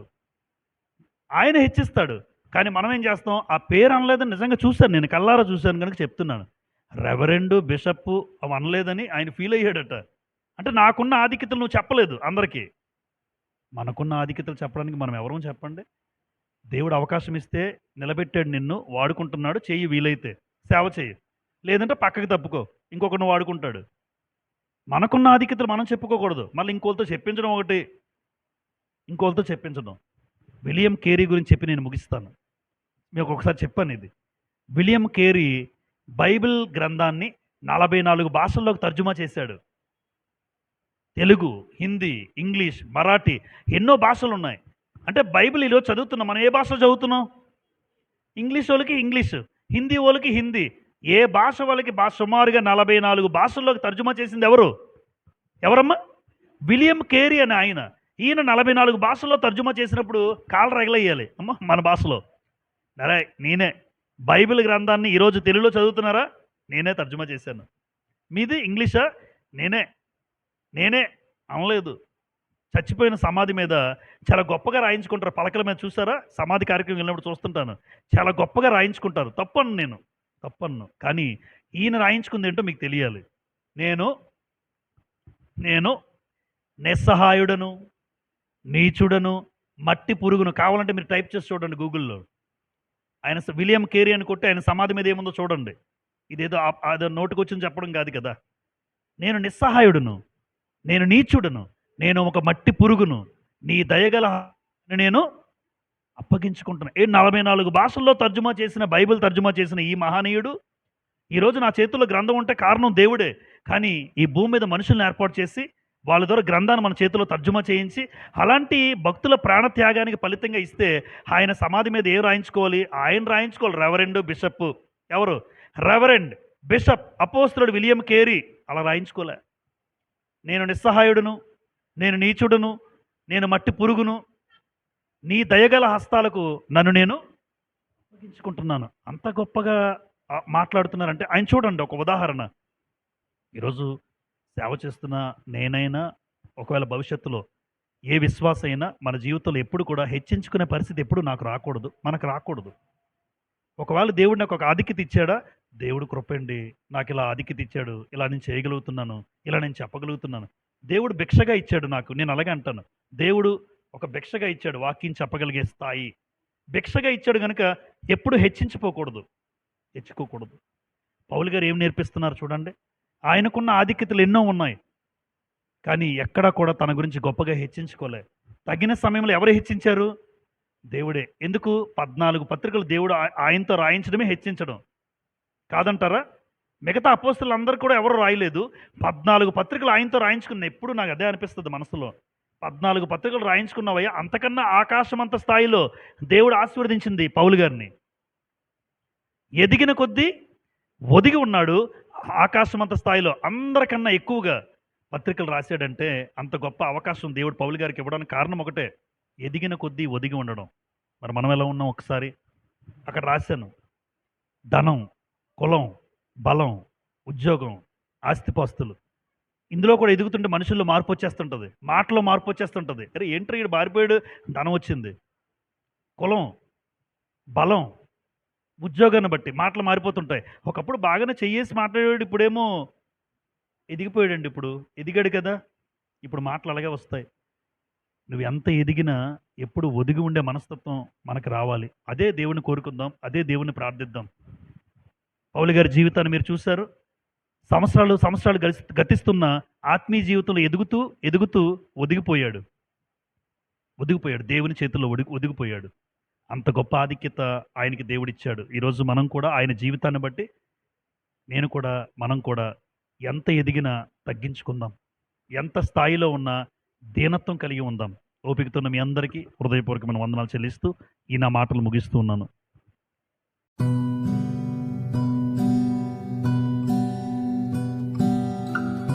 ఆయన హెచ్చిస్తాడు. కానీ మనం ఏం చేస్తాం, ఆ పేరు అనలేదని నిజంగా చూశాను, నేను కల్లారా చూశాను కనుక చెప్తున్నాను. రెవరెండు, బిషప్పు అవి అనలేదని ఆయన ఫీల్ అయ్యాడట. అంటే నాకున్న ఆధిక్యతలు నువ్వు చెప్పలేదు అందరికీ. మనకున్న ఆధిక్యతలు చెప్పడానికి మనం ఎవరూ చెప్పండి? దేవుడు అవకాశం ఇస్తే నిలబెట్టాడు, నిన్ను వాడుకుంటున్నాడు. చెయ్యి, వీలైతే సేవ చెయ్యి, లేదంటే పక్కకి తప్పుకో, ఇంకొకరిని వాడుకుంటాడు. మనకున్న ఆధిక్యతలు మనం చెప్పుకోకూడదు, మళ్ళీ ఇంకోళ్ళతో చెప్పించడం ఒకటి, ఇంకోళ్ళతో చెప్పించడం. విలియం కేరీ గురించి చెప్పి నేను ముగిస్తాను. మీకు ఒకసారి చెప్పాను ఇది. విలియం కేరీ బైబిల్ గ్రంథాన్ని 44 భాషల్లోకి తర్జుమా చేశాడు. తెలుగు, హిందీ, ఇంగ్లీష్, మరాఠీ, ఎన్నో భాషలు ఉన్నాయి. అంటే బైబిల్ ఈరోజు చదువుతున్నాం, మనం ఏ భాష చదువుతున్నాం? ఇంగ్లీష్ వాళ్ళకి ఇంగ్లీష్, హిందీ వాళ్ళకి హిందీ, ఏ భాష వాళ్ళకి భాష. సుమారుగా 44 భాషల్లోకి తర్జుమా చేసింది ఎవరమ్మా? విలియం కేరీ అని ఆయన. ఈయన 44 భాషల్లో తర్జుమా చేసినప్పుడు కాళ్ళు రగలయ్యాలి అమ్మ మన భాషలో. నరే నేనే బైబిల్ గ్రంథాన్ని ఈరోజు తెలుగులో చదువుతున్నారా? నేనే తర్జుమా చేశాను. మీది ఇంగ్లీషా? నేనే అనలేదు. చచ్చిపోయిన సమాధి మీద చాలా గొప్పగా రాయించుకుంటారు పలకల మీద, చూసారా? సమాధి కార్యక్రమం వెళ్ళినప్పుడు చూస్తుంటాను, చాలా గొప్పగా రాయించుకుంటారు. తప్పను. కానీ ఈయన రాయించుకుంది ఏంటో మీకు తెలియాలి. నేను నిస్సహాయుడను, నీచుడను, మట్టి పురుగును. కావాలంటే మీరు టైప్ చేసి చూడండి గూగుల్లో. ఆయన విలియం కేరీ అని కొట్టి ఆయన సమాధి మీద ఏముందో చూడండి. ఇదేదో అదో నోటుకొచ్చింది చెప్పడం కాదు కదా. నేను నిస్సహాయుడును, నేను నీచుడును, నేను ఒక మట్టి పురుగును, నీ దయగల నేను అప్పగించుకుంటున్నా. 44 భాషల్లో తర్జుమా చేసిన బైబిల్ తర్జుమా చేసిన ఈ మహనీయుడు ఈరోజు నా చేతుల్లో గ్రంథం ఉంటే కారణం దేవుడే. కానీ ఈ భూమి మీద మనుషుల్ని ఏర్పాటు చేసి వాళ్ళ ద్వారా గ్రంథాన్ని మన చేతిలో తర్జుమా చేయించి అలాంటి భక్తుల ప్రాణత్యాగానికి ఫలితంగా ఇస్తే ఆయన సమాధి మీద ఏం రాయించుకోవాలి? ఆయన రాయించుకోవాలి రెవరెండ్, బిషప్. ఎవరు? రెవరెండ్, బిషప్, అపోస్తలుడు విలియం కేరీ అలా రాయించుకోలే. నేను నిస్సహాయుడును, నేను నీచుడును, నేను మట్టి పురుగును, నీ దయగల హస్తాలకు నన్ను నేను అప్పగించుకుంటున్నాను. అంత గొప్పగా మాట్లాడుతున్నారంటే ఆయన చూడండి. ఒక ఉదాహరణ, ఈరోజు సేవ చేస్తున్న నేనైనా ఒకవేళ భవిష్యత్తులో ఏ విశ్వాస అయినా మన జీవితంలో ఎప్పుడు కూడా హెచ్చించుకునే పరిస్థితి ఎప్పుడు మనకు రాకూడదు. ఒకవేళ దేవుడు నాకు ఒక ఆధిక్యత ఇచ్చాడా, దేవుడు కృపండి నాకు ఇలా ఆధిక్యత ఇచ్చాడు, ఇలా నేను చేయగలుగుతున్నాను, ఇలా నేను చెప్పగలుగుతున్నాను. దేవుడు భిక్షగా ఇచ్చాడు నాకు, నేను అలాగే అంటాను. దేవుడు ఒక భిక్షగా ఇచ్చాడు, వాక్యం చెప్పగలిగే స్థాయి భిక్షగా ఇచ్చాడు కనుక ఎప్పుడు హెచ్చుకోకూడదు. పౌలు గారు ఏం నేర్పిస్తున్నారు చూడండి. ఆయనకున్న ఆధిక్యతలు ఎన్నో ఉన్నాయి, కానీ ఎక్కడా కూడా తన గురించి గొప్పగా హెచ్చించుకోలే. తగిన సమయంలో ఎవరు హెచ్చించారు? దేవుడే. ఎందుకు? 14 పత్రికలు దేవుడు ఆయనతో రాయించడమే హెచ్చించడం కాదంటారా? మిగతా అపోస్తలులందరూ కూడా ఎవరు రాయలేదు. 14 పత్రికలు ఆయనతో రాయించుకున్న. ఎప్పుడు నాకు అదే అనిపిస్తుంది మనసులో, 14 పత్రికలు రాయించుకున్నావయ్యా, అంతకన్నా ఆకాశమంత స్థాయిలో దేవుడు ఆశీర్వదించింది పౌలు గారిని. ఎదిగిన కొద్దీ ఒదిగి ఉన్నాడు. ఆకాశమంత స్థాయిలో అందరికన్నా ఎక్కువగా పత్రికలు రాశాడంటే అంత గొప్ప అవకాశం దేవుడు పౌలు గారికి ఇవ్వడానికి కారణం ఒకటే, ఎదిగిన కొద్దీ ఒదిగి ఉండడం. మరి మనం ఎలా ఉన్నాం? ఒకసారి అక్కడ రాశాను, ధనం, కులం, బలం, ఉద్యోగం, ఆస్తిపాస్తులు, ఇందులో కూడా ఎదుగుతుంటే మనుషుల్లో మార్పు వచ్చేస్తుంటుంది, మాటలో మార్పు వచ్చేస్తుంటుంది. అరే ఏంట్రీ ఈడు మారిపోయాడు, ధనం వచ్చింది, కులం, బలం, ఉద్యోగాన్ని బట్టి మాటలు మారిపోతుంటాయి. ఒకప్పుడు బాగానే చెయ్యేసి మాట్లాడాడు, ఇప్పుడేమో ఎదిగిపోయాడండి. ఇప్పుడు ఎదిగాడు కదా, ఇప్పుడు మాటలు అలాగే వస్తాయి. నువ్వు ఎంత ఎదిగినా ఎప్పుడు ఒదిగి ఉండే మనస్తత్వం మనకు రావాలి. అదే దేవుని కోరుకుందాం, అదే దేవుని ప్రార్థిద్దాం. పౌలు గారి జీవితాన్ని మీరు చూశారు. సంవత్సరాలు సంవత్సరాలు గతిస్తున్న ఆత్మీయ జీవితంలో ఎదుగుతూ ఎదుగుతూ ఒదిగిపోయాడు. ఒదిగిపోయాడు. దేవుని చేతుల్లో ఒదిగిపోయాడు. అంత గొప్ప ఆధిక్యత ఆయనకి దేవుడిచ్చాడు. ఈరోజు మనం కూడా ఆయన జీవితాన్ని బట్టి మనం కూడా ఎంత ఎదిగినా తగ్గించుకుందాం. ఎంత స్థాయిలో ఉన్నా దీనత్వం కలిగి ఉందాం. ఓపికతో ఉన్న మీ అందరికీ హృదయపూర్వకమైన వందనాలు చెల్లిస్తూ ఈ నా మాటలు ముగిస్తూ ఉన్నాను.